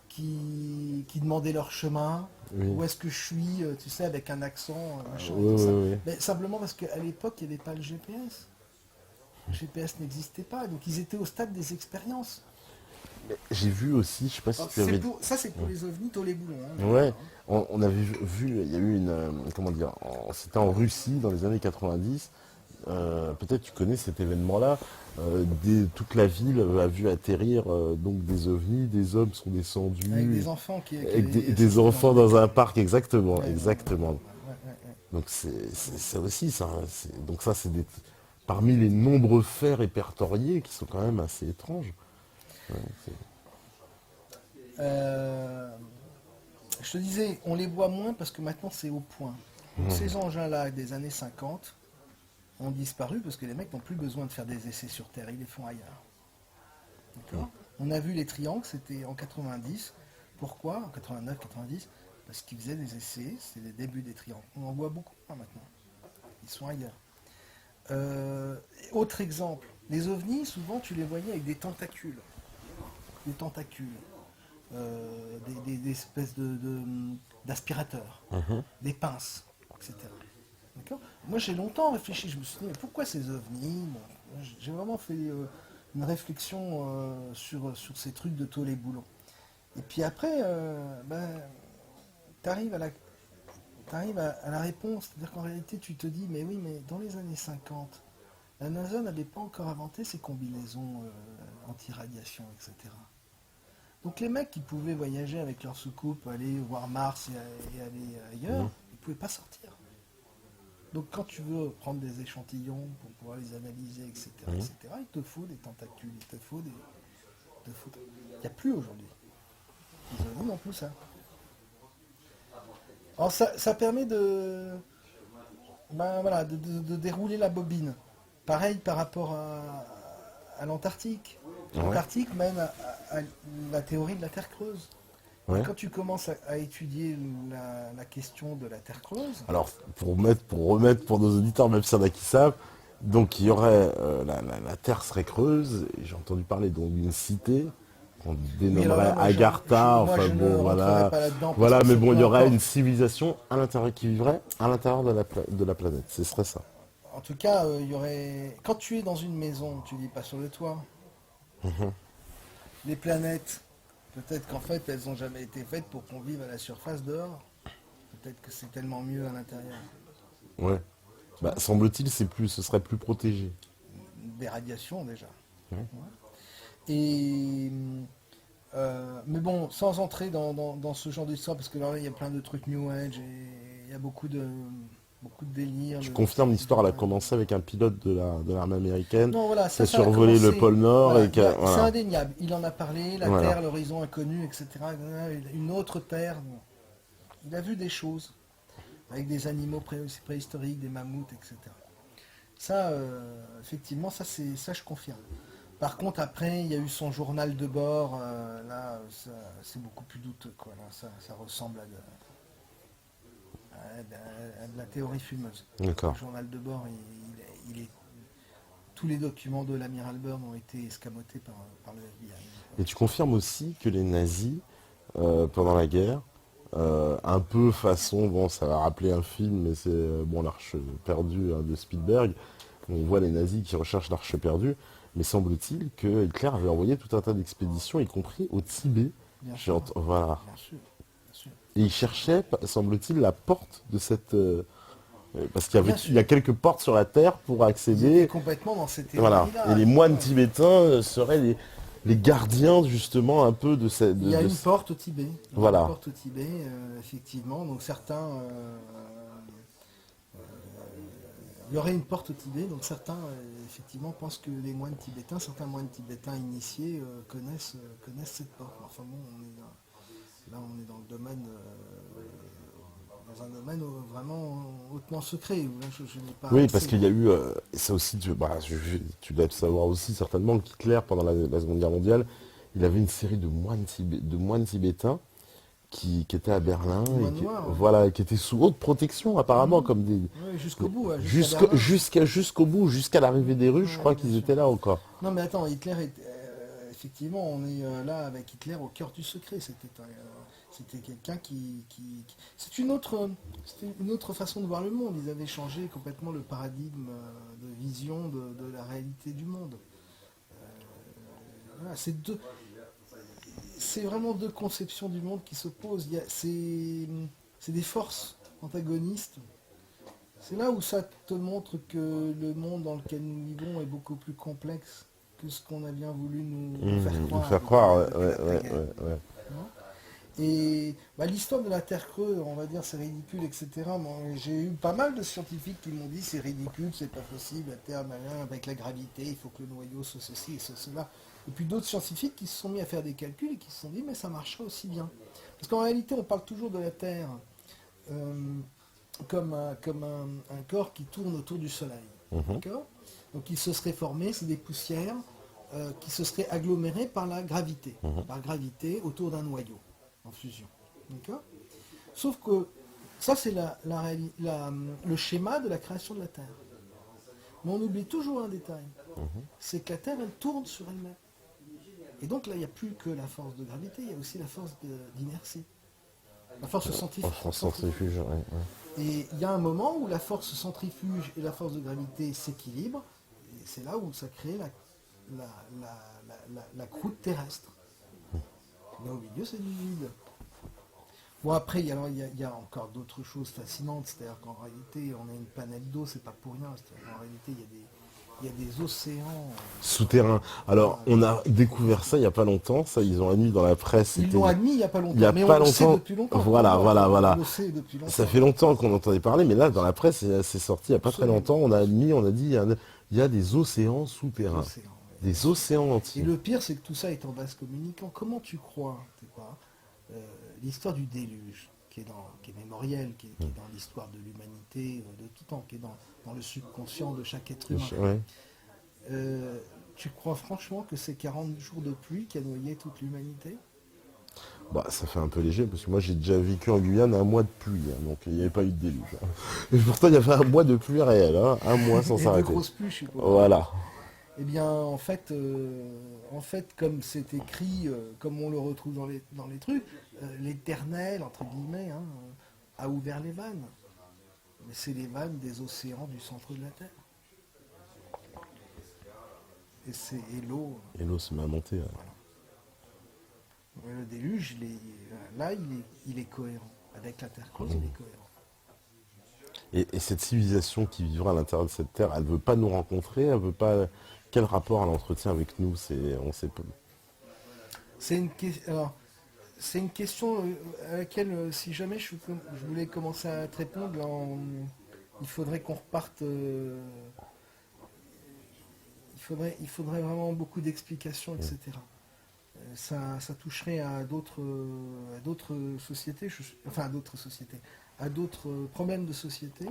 qui demandaient leur chemin, Oui. où est-ce que je suis, tu sais, avec un accent, machin, et Ouais, tout ça. ouais, ouais. Mais simplement parce qu'à l'époque, il n'y avait pas le GPS. Le GPS n'existait pas, donc ils étaient au stade des expériences. J'ai vu aussi, je sais pas si Alors, tu avais... ça, c'est pour les ovnis, taules boulons. Hein, Ouais, on avait vu, il y a eu une, comment dire, c'était en Russie dans les années 90. Peut-être tu connais cet événement-là. Toute la ville a vu atterrir donc des ovnis, des hommes sont descendus avec des enfants qui avec des assistaient enfants dans un parc, exactement, Ouais, exactement. ouais. Donc c'est ça aussi, ça. Donc ça c'est parmi les nombreux faits répertoriés qui sont quand même assez étranges. Ouais, Euh, je te disais, on les voit moins parce que maintenant c'est au point. Donc, ces engins-là des années 50 ont disparu parce que les mecs n'ont plus besoin de faire des essais sur Terre, ils les font ailleurs. D'accord. On a vu les triangles, c'était en 90. Pourquoi? En 89, 90. Parce qu'ils faisaient des essais, c'est les débuts des triangles. On en voit beaucoup moins maintenant. Ils sont ailleurs. Autre exemple, les ovnis, souvent tu les voyais avec des tentacules. Des tentacules. des espèces d'aspirateurs, des pinces, etc. D'accord. Moi j'ai longtemps réfléchi, je me suis dit mais pourquoi ces ovnis? Bon, j'ai vraiment fait une réflexion sur ces trucs de tôle et boulons. Et puis après, tu arrives à la réponse, c'est-à-dire qu'en réalité tu te dis mais oui mais dans les années 50, la NASA n'avait pas encore inventé ces combinaisons anti-radiation, etc. Donc les mecs qui pouvaient voyager avec leur soucoupe, aller voir Mars et aller ailleurs, ils ne pouvaient pas sortir. Donc quand tu veux prendre des échantillons pour pouvoir les analyser, etc., il te faut des tentacules, il te faut des... Il n'y a plus aujourd'hui. Les ovnis n'ont plus ça. Alors ça permet de dérouler la bobine. Pareil par rapport à l'Antarctique. Ouais. L'Antarctique mène à la théorie de la Terre creuse. Ouais. Et quand tu commences à étudier la question de la Terre creuse, Alors, pour remettre pour nos auditeurs, même s'il y en a qui savent, donc il y aurait la Terre serait creuse, et j'ai entendu parler donc d'une cité qu'on dénommerait Agartha, enfin je bon ne voilà, rentrerai pas là-dedans parce voilà, que mais c'est bon, peu il y aurait importe. une civilisation à l'intérieur qui vivrait à l'intérieur de la planète, ce serait ça. En tout cas, il y aurait. Quand tu es dans une maison, tu vis pas sur le toit. Les planètes, peut-être qu'en fait, elles n'ont jamais été faites pour qu'on vive à la surface dehors. Peut-être que c'est tellement mieux à l'intérieur. Ouais. Bah, semble-t-il, ce serait plus protégé. Des radiations déjà. Ouais. Ouais. Et mais bon, sans entrer dans ce genre d'histoire, parce que là, il y a plein de trucs New Age et il y a beaucoup de délire. Je confirme, l'histoire, elle a commencé avec un pilote de l'armée américaine Non, voilà, qui a ça a survolé le commencé. pôle Nord Voilà, et qui c'est voilà. indéniable. Il en a parlé, la Voilà. Terre, l'horizon inconnu, etc. Une autre Terre. Il a vu des choses avec des animaux préhistoriques, des mammouths, etc. Ça, effectivement, ça je confirme. Par contre, après, il y a eu son journal de bord. Là, c'est beaucoup plus douteux, quoi. Là, ça ressemble à de la théorie fumeuse. D'accord. Le journal de bord, tous les documents de l'amiral Byrd ont été escamotés par le FBI. Et tu confirmes aussi que les nazis, pendant la guerre, un peu façon, bon, ça va rappeler un film, mais c'est bon, l'Arche perdue hein, de Spielberg. On voit les nazis qui recherchent l'Arche perdue, mais semble-t-il que Hitler avait envoyé tout un tas d'expéditions, y compris au Tibet. Bien sûr. Voilà. Bien sûr. Bien sûr. Et il cherchait, semble-t-il, la porte de cette... parce qu'il y Bien avait, sûr. il y a quelques portes sur la Terre pour Il était accéder. complètement dans cette Voilà. théorie-là. Et les moines tibétains seraient les gardiens, justement, un peu de cette... Il y a une porte au Tibet. Il y a Voilà. une porte au Tibet, effectivement. Donc certains... il y aurait une porte au Tibet, donc certains, effectivement, pensent que les moines tibétains, certains moines tibétains initiés connaissent cette porte. Enfin bon, on est dans le domaine... dans un domaine vraiment hautement secret. Où là, je n'ai pas Oui, accès. parce qu'il y a eu, ça aussi, tu dois le savoir aussi certainement, qu'Hitler, pendant la Seconde Guerre mondiale, il avait une série de moines tibétains qui étaient à Berlin, Des et moines qui, noirs, ouais. voilà, qui étaient sous haute protection apparemment, comme des... Oui, jusqu'au bout. Ouais, jusqu'à Jusqu'au bout, jusqu'à l'arrivée des Russes, je crois bien qu'ils sûr. étaient là encore. Non mais attends, Hitler effectivement, on est là avec Hitler au cœur du secret. C'était quelqu'un c'était une autre façon de voir le monde. Ils avaient changé complètement le paradigme de vision de la réalité du monde. Voilà, c'est vraiment deux conceptions du monde qui s'opposent. C'est des forces antagonistes. C'est là où ça te montre que le monde dans lequel nous vivons est beaucoup plus complexe que ce qu'on a bien voulu nous faire croire. Nous faire croire, depuis l'après-guerre. ouais. Et l'histoire de la Terre creuse, on va dire c'est ridicule, etc. Moi, j'ai eu pas mal de scientifiques qui m'ont dit c'est ridicule, c'est pas possible, la Terre, avec la gravité, il faut que le noyau soit ceci et cela. Et puis d'autres scientifiques qui se sont mis à faire des calculs et qui se sont dit mais ça marchera aussi bien. Parce qu'en réalité on parle toujours de la Terre comme un corps qui tourne autour du Soleil. D'accord ? Donc il se serait formé, c'est des poussières qui se seraient agglomérées par la gravité, par gravité autour d'un noyau en fusion. D'accord ? Sauf que ça c'est le schéma de la création de la Terre. Mais on oublie toujours un détail, c'est que la Terre elle tourne sur elle-même. Et donc là, il n'y a plus que la force de gravité, il y a aussi la force d'inertie. La force centrifuge. Centrifuge, ouais. Et il y a un moment où la force centrifuge et la force de gravité s'équilibrent, et c'est là où ça crée la croûte terrestre. Là au milieu, c'est du vide. Bon, après, il y a encore d'autres choses fascinantes, c'est-à-dire qu'en réalité, on a une planète d'eau, c'est pas pour rien. C'est-à-dire qu'en réalité, il y a des océans. Souterrain. Alors, on a découvert ça il n'y a pas longtemps. Ça, ils ont admis dans la presse. Ils l'ont admis il n'y a pas longtemps. Il y a mais pas on le sait longtemps. depuis longtemps. Voilà. On le sait depuis longtemps. Ça fait longtemps qu'on entendait parler, mais là, dans la presse, c'est sorti il n'y a pas très longtemps. On a admis, on a dit, il y a des océans souterrains. Des océans entiers. Et le pire, c'est que tout ça est en vase communicant. Comment tu crois, l'histoire du déluge, qui est mémorielle, qui est dans l'histoire de l'humanité de tout temps, qui est dans le subconscient de chaque être humain. Ouais. Tu crois franchement que c'est 40 jours de pluie qui a noyé toute l'humanité? Bah, ça fait un peu léger, parce que moi j'ai déjà vécu en Guyane un mois de pluie, hein, donc il n'y avait pas eu de déluge. Et pourtant il y avait un mois de pluie réel, hein, un mois sans s'arrêter. De grosses pluies, je suppose. Voilà. Eh bien, en fait, comme c'est écrit, comme on le retrouve dans les trucs, l'Éternel, entre guillemets, a ouvert les vannes. Mais c'est les vannes des océans du centre de la Terre. Et l'eau. Et l'eau se met à monter. Ouais. Voilà. Le déluge, il est cohérent. Avec la Terre creuse, il est cohérent. Et cette civilisation qui vivra à l'intérieur de cette terre, elle ne veut pas nous rencontrer, elle veut pas. Quel rapport elle entretient avec nous? On sait pas. C'est une question à laquelle, si jamais je voulais commencer à te répondre, il faudrait qu'on reparte. Il faudrait vraiment beaucoup d'explications, etc. Ça toucherait à d'autres sociétés, à d'autres problèmes de société.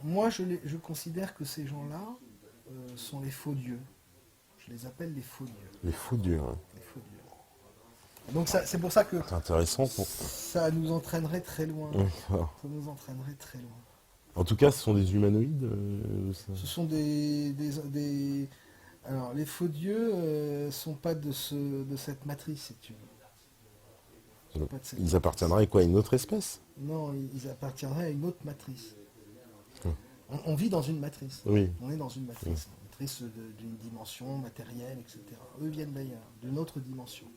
Moi, je considère que ces gens-là sont les faux dieux. Je les appelle les faux dieux. Les faux dieux. Hein. Les faux dieux. Donc c'est pour ça que c'est intéressant. Ça nous entraînerait très loin. Ça nous entraînerait très loin. En tout cas, ce sont des humanoïdes. Ce sont des. Alors, les faux dieux sont pas de cette matrice, si tu veux. Ils appartiendraient à quoi? À une autre espèce? Non, ils appartiendraient à une autre matrice. On vit dans une matrice. Oui. On est dans une matrice. Une matrice d'une dimension matérielle, etc. Eux viennent d'ailleurs, d'une autre dimension.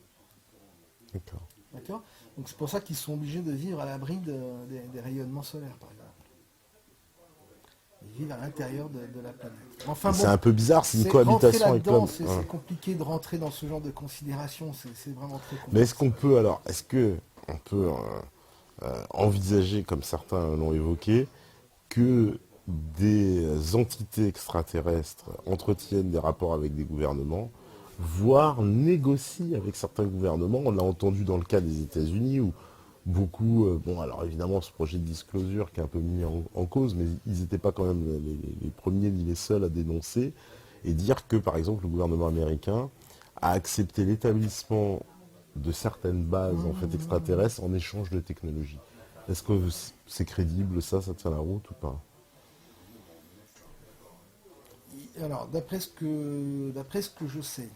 D'accord. D'accord. Donc c'est pour ça qu'ils sont obligés de vivre à l'abri des rayonnements solaires, par exemple. Ils vivent à l'intérieur de la planète. Enfin, c'est un peu bizarre, c'est une cohabitation avec plein de... C'est compliqué de rentrer dans ce genre de considération, c'est vraiment très compliqué. Mais est-ce qu'on peut envisager, comme certains l'ont évoqué, que des entités extraterrestres entretiennent des rapports avec des gouvernements, voire négocient avec certains gouvernements? On l'a entendu dans le cas des États-Unis où beaucoup, alors évidemment ce projet de disclosure qui est un peu mis en cause, mais ils n'étaient pas quand même les premiers ni les seuls à dénoncer et dire que par exemple le gouvernement américain a accepté l'établissement de certaines bases en fait extraterrestres en échange de technologie. Est-ce que c'est crédible, ça tient la route ou pas? Alors, d'après ce que je sais,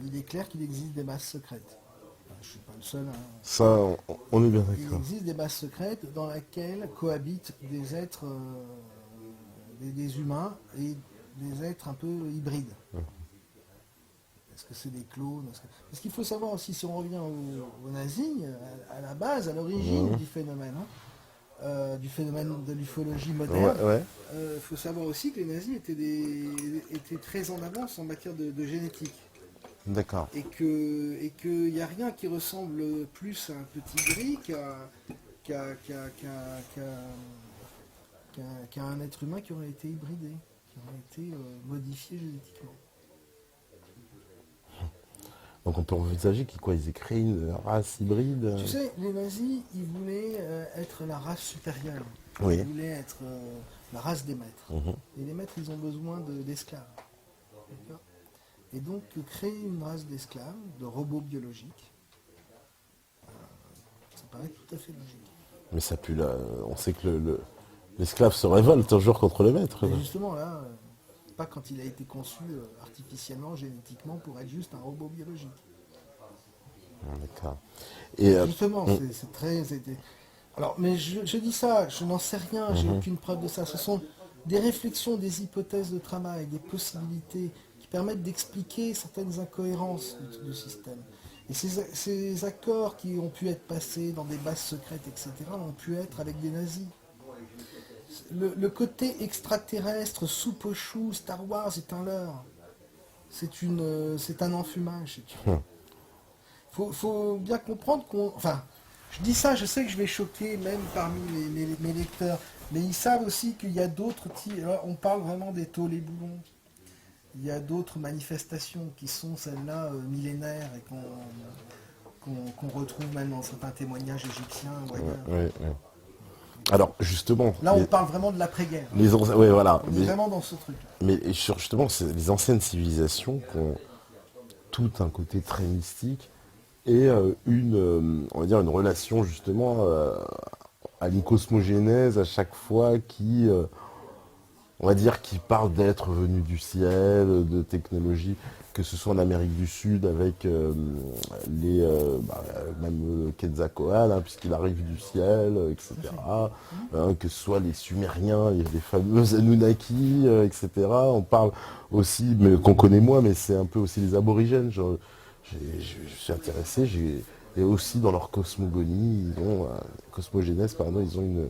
il est clair qu'il existe des bases secrètes. Je ne suis pas le seul. Ça, on est bien Il d'accord. existe des bases secrètes dans lesquelles cohabitent des êtres, des humains et des êtres un peu hybrides. Est-ce que c'est des clones? Parce qu'il faut savoir aussi, si on revient aux nazis, à la base, à l'origine du phénomène, de l'ufologie moderne, il faut savoir aussi que les nazis étaient très en avance en matière de génétique. D'accord. Et qu'il n'y a rien qui ressemble plus à un petit gris qu'à un être humain qui aurait été hybridé, qui aurait été modifié génétiquement. Donc on peut envisager qu'ils aient créé une race hybride. Tu sais, les nazis, ils voulaient être la race supérieure. Oui. Ils voulaient être la race des maîtres. Et les maîtres, ils ont besoin d'esclaves. D'accord ? Et donc, créer une race d'esclaves, de robots biologiques, ça paraît tout à fait logique. Mais ça pue là. On sait que l'esclave se révolte un jour contre le maître. Et justement, là, pas quand il a été conçu artificiellement, génétiquement, pour être juste un robot biologique. D'accord. Et Justement, c'est très... Alors, mais je dis ça, je n'en sais rien, j'ai aucune preuve de ça. Ce sont des réflexions, des hypothèses de travail, des possibilités qui permettent d'expliquer certaines incohérences du système. Et ces accords qui ont pu être passés dans des bases secrètes, etc., ont pu être avec des nazis. Le côté extraterrestre, soupe aux choux, Star Wars est un leurre. C'est un enfumage, si tu veux. Faut bien comprendre qu'on... Enfin, je dis ça, je sais que je vais choquer même parmi mes lecteurs, mais ils savent aussi qu'il y a d'autres types... On parle vraiment des taules et boulons. Il y a d'autres manifestations qui sont celles-là millénaires et qu'on retrouve même dans certains témoignages égyptiens ou ailleurs. ouais. Alors, justement... Là, on parle vraiment de l'après-guerre. Ouais, voilà. On est vraiment dans ce truc. Mais justement, c'est les anciennes civilisations qui ont tout un côté très mystique et on va dire une relation justement à une cosmogénèse à chaque fois qui, on va dire, qui parle d'être venu du ciel, de technologie, que ce soit en Amérique du Sud avec même Quetzalcoatl, hein, puisqu'il arrive du ciel, etc. Que ce soit les Sumériens, les fameux Anunnaki, etc. On parle aussi, mais qu'on connaît moins, mais c'est un peu aussi les aborigènes. Je suis intéressé, et aussi dans leur cosmogonie, cosmogénèse, pardon, ils ont une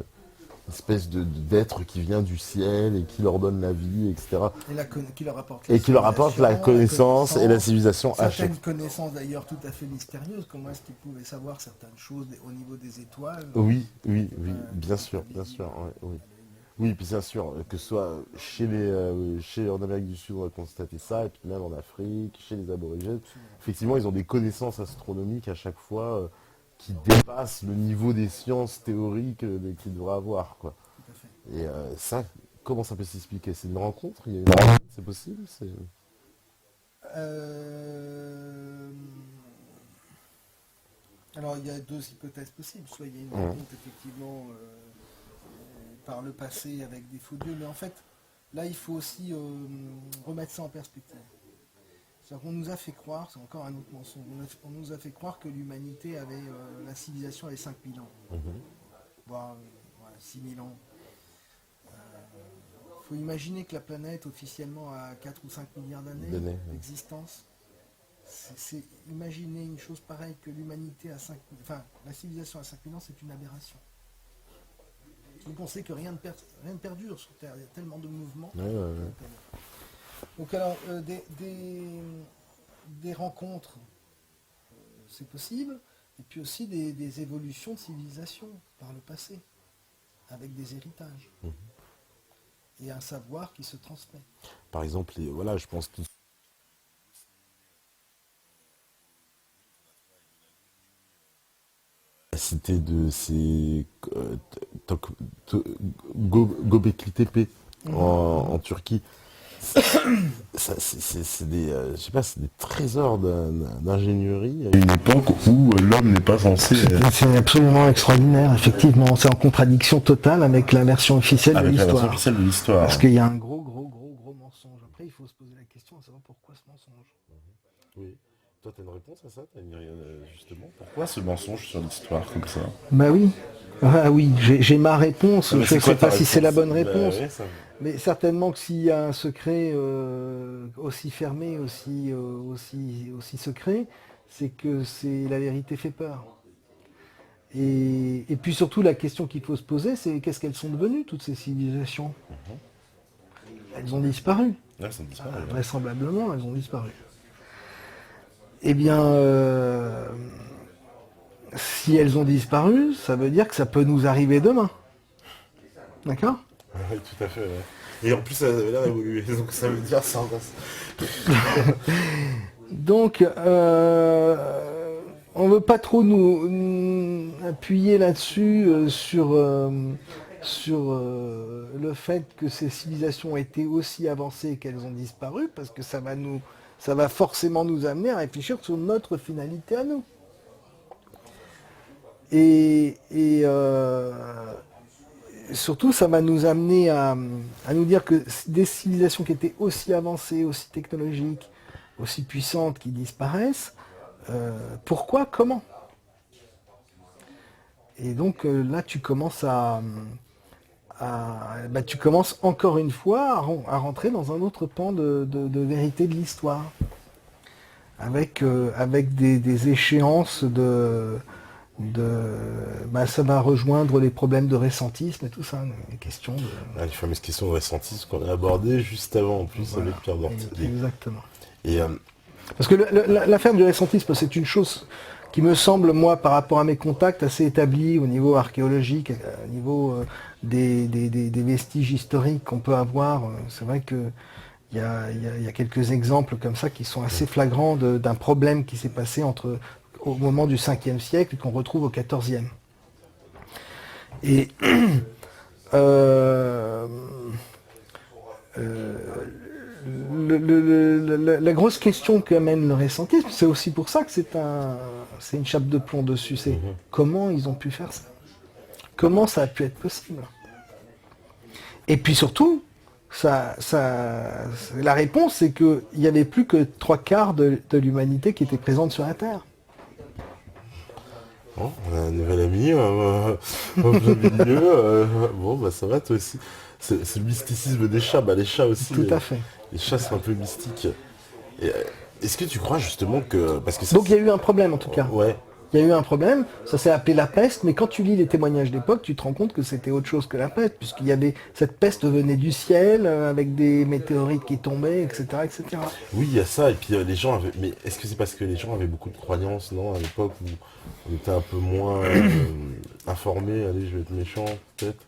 espèce d'être qui vient du ciel et qui leur donne la vie, etc. Qui leur apporte la connaissance et la civilisation à chaque certaines connaissances d'ailleurs tout à fait mystérieuses. Comment est-ce qu'ils pouvaient savoir certaines choses au niveau des étoiles? Oui, bien sûr, oui. Oui, puis bien sûr, que ce soit en Amérique du Sud, on a constaté ça, et puis même en Afrique, chez les aborigènes. Effectivement, ils ont des connaissances astronomiques à chaque fois qui dépassent le niveau des sciences théoriques qu'ils devraient avoir, quoi. Tout à fait. Et ça, comment ça peut s'expliquer? C'est une rencontre? Il y a une rencontre, c'est possible? Alors, il y a deux hypothèses possibles. Soit il y a une rencontre, effectivement, par le passé avec des faux dieux, mais en fait, là, il faut aussi remettre ça en perspective. C'est-à-dire qu'on nous a fait croire, c'est encore un autre mensonge, on nous a fait croire que l'humanité avait, la civilisation avait 5000 ans, voire 6000 ans. Il faut imaginer que la planète, officiellement, a 4 ou 5 milliards d'années d'existence. C'est imaginer une chose pareille que l'humanité a 5000... Enfin, la civilisation à 5000 ans, c'est une aberration. Vous pensez que rien ne perdure sur Terre, il y a tellement de mouvements. Donc alors, des rencontres, c'est possible, et puis aussi des évolutions de civilisation par le passé, avec des héritages. Et un savoir qui se transmet. Par exemple, je pense que la cité de ces Göbekli Tepe en Turquie, c'est des, je sais pas, c'est des trésors d'ingénierie à une époque où l'homme n'est pas censé. C'est absolument extraordinaire, effectivement. C'est en contradiction totale avec la version officielle de l'histoire. Parce qu'il y a un gros mensonge. Après, il faut se poser la question à savoir pourquoi ce mensonge. Oui. Toi, tu as une réponse à ça? Justement, pourquoi ce mensonge sur l'histoire comme ça? Bah oui. Ah oui, j'ai ma réponse. Je ne sais pas si c'est la bonne réponse. Mais certainement que s'il y a un secret aussi fermé, aussi secret, c'est que la vérité fait peur. Et puis surtout, la question qu'il faut se poser, c'est qu'est-ce qu'elles sont devenues, toutes ces civilisations? Elles ont disparu. Elles ont disparu. Vraisemblablement, elles ont disparu. Eh bien, si elles ont disparu, ça veut dire que ça peut nous arriver demain. D'accord? Oui, tout à fait. Ouais. Et en plus, ça avait l'air d'évoluer, donc ça veut dire ça. Donc, on ne veut pas trop nous appuyer là-dessus sur le fait que ces civilisations ont été aussi avancées qu'elles ont disparu, parce que ça va forcément nous amener à réfléchir sur notre finalité à nous. Et surtout, ça va nous amener à nous dire que des civilisations qui étaient aussi avancées, aussi technologiques, aussi puissantes, qui disparaissent, pourquoi, comment? Et donc là, tu commences tu commences encore une fois à rentrer dans un autre pan de vérité de l'histoire, avec des échéances ça va rejoindre les problèmes de ressentisme et tout ça, les questions de... Les fameuses questions de ressentisme qu'on a abordées juste avant, en plus, Voilà, avec Pierre Dortelli. exactement. Et Parce que l'affaire du ressentisme, c'est une chose qui me semble, moi, par rapport à mes contacts, assez établie au niveau archéologique, au niveau des vestiges historiques qu'on peut avoir. C'est vrai que il y a quelques exemples comme ça qui sont assez flagrants d'un problème qui s'est passé au moment du 5e siècle et qu'on retrouve au 14e. Et la grosse question qu'amène le ressentisme, c'est aussi pour ça que c'est une chape de plomb dessus. C'est comment ils ont pu faire ça? Comment ça a pu être possible? Et puis surtout, la réponse, c'est qu'il n'y avait plus que 3/4 de l'humanité qui était présente sur la Terre. bon, on a un nouvel ami, au plein milieu. Bon, bah ça va toi aussi. C'est le mysticisme des chats. Bah, les chats aussi. Tout à fait. Les chats sont un peu mystiques. Et, est-ce que tu crois justement que... Parce que Donc il y a eu un problème en tout cas. Ouais. Il y a eu un problème, ça s'est appelé la peste, mais quand tu lis les témoignages d'époque, tu te rends compte que c'était autre chose que la peste, puisqu'il y avait cette peste venait du ciel, avec des météorites qui tombaient, etc., etc. Oui, il y a ça. Et puis les gens avaient... Mais est-ce que c'est parce que les gens avaient beaucoup de croyances, non, à l'époque où on était un peu moins informés? Allez, je vais être méchant, peut-être.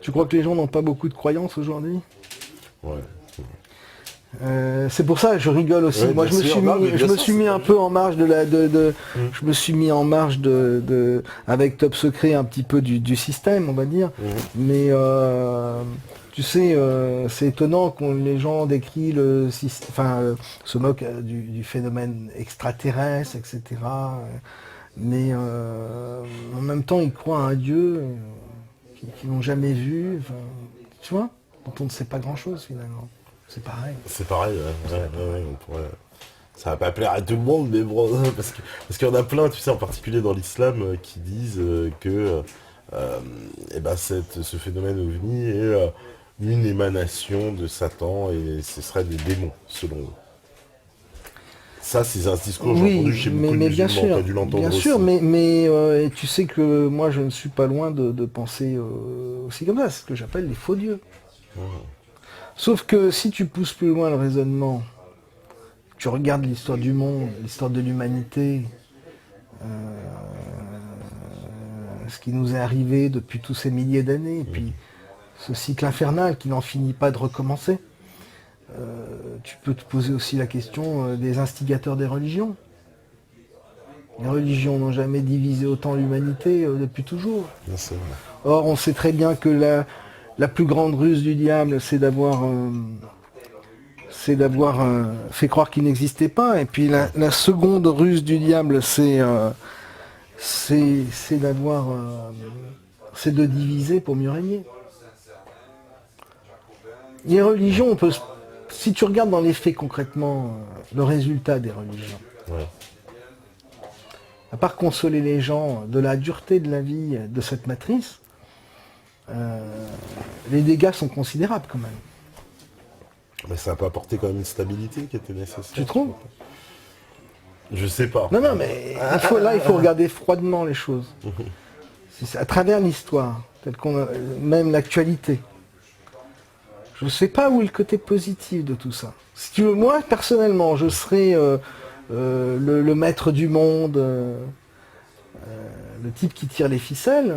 Tu crois que les gens n'ont pas beaucoup de croyances aujourd'hui? Ouais. C'est pour ça que je rigole aussi. Ouais, Moi, bien sûr. Non, mais je bien me sûr, suis c'est mis pas un le peu en marge je me suis mis en marge avec Top Secret un petit peu du système, on va dire. Mais tu sais, c'est étonnant quand les gens décrivent le système, se moquent du phénomène extraterrestre, etc. Mais en même temps, ils croient à un Dieu qu'ils n'ont jamais vu. Tu vois, dont on ne sait pas grand-chose finalement. C'est pareil. C'est pareil, ouais, on pourrait... Ça va pas plaire à tout le monde, mais bon, parce qu'il y en a plein, tu sais, en particulier dans l'islam, qui disent que ce phénomène ovni est une émanation de Satan et ce serait des démons, selon eux. Ça, c'est un discours que j'ai entendu chez beaucoup de musulmans, t'as dû l'entendre bien aussi. sûr, mais tu sais que moi je ne suis pas loin de penser aussi comme ça, c'est ce que j'appelle les faux dieux. Sauf que si tu pousses plus loin le raisonnement, tu regardes l'histoire du monde, l'histoire de l'humanité, ce qui nous est arrivé depuis tous ces milliers d'années, et puis ce cycle infernal qui n'en finit pas de recommencer, tu peux te poser aussi la question des instigateurs des religions. Les religions n'ont jamais divisé autant l'humanité depuis toujours. Bien sûr. Or, on sait très bien que la plus grande ruse du diable, c'est d'avoir fait croire qu'il n'existait pas. Et puis la seconde ruse du diable, c'est de diviser pour mieux régner. Les religions, si tu regardes dans les faits concrètement le résultat des religions, à part consoler les gens de la dureté de la vie de cette matrice, les dégâts sont considérables quand même. Mais ça n'a pas apporté quand même une stabilité qui était nécessaire. Tu trouves? Je sais pas. Non, mais il faut regarder froidement les choses. C'est à travers l'histoire, même l'actualité. Je ne sais pas où est le côté positif de tout ça. Si tu veux, moi, personnellement, je serais le maître du monde, le type qui tire les ficelles.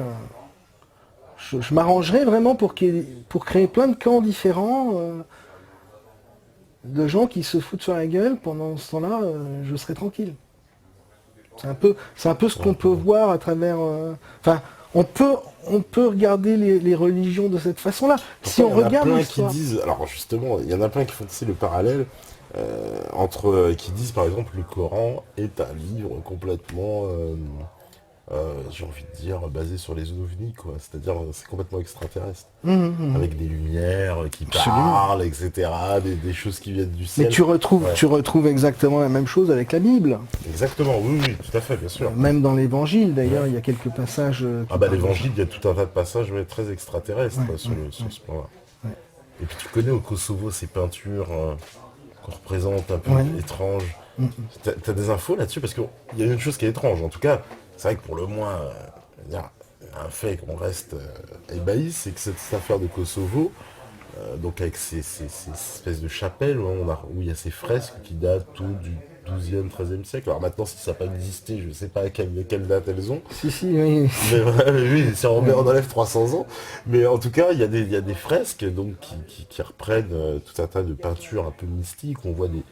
Je m'arrangerais vraiment pour créer plein de camps différents, de gens qui se foutent sur la gueule. Pendant ce temps-là, je serais tranquille. C'est un peu ce qu'on peut voir à travers... on peut regarder les religions de cette façon-là. Si on regarde l'histoire... Alors justement, il y en a plein qui font le parallèle entre... qui disent par exemple le Coran est un livre complètement j'ai envie de dire, basé sur les ovnis, quoi. C'est-à-dire, c'est complètement extraterrestre. Mhm. Avec des lumières qui Absolument. parlent, etc., des choses qui viennent du Mais ciel. Ouais. tu retrouves exactement la même chose avec la Bible. Exactement, oui, oui, tout à fait, bien sûr. Même dans l'Évangile, d'ailleurs, il y a quelques passages. Ah bah l'évangile, il y a tout un tas de passages mais très extraterrestres sur ce point-là. Ouais. Et puis tu connais au Kosovo ces peintures qu'on représente un peu Ouais. étranges. Mhm. T'as des infos là-dessus? Parce qu'il y a une chose qui est étrange. En tout cas, c'est vrai que pour le moins, il y a un fait qu'on reste ébahi, c'est que cette affaire de Kosovo, donc avec ces espèces de chapelles où il y a ces fresques qui datent tout du 12e, 13e siècle. Alors maintenant, si ça n'a pas existé, je ne sais pas à quelle date elles ont. Si, si, oui. Mais oui, si on enlève 300 ans. Mais en tout cas, il y a des fresques donc, qui reprennent tout un tas de peintures un peu mystiques. On voit des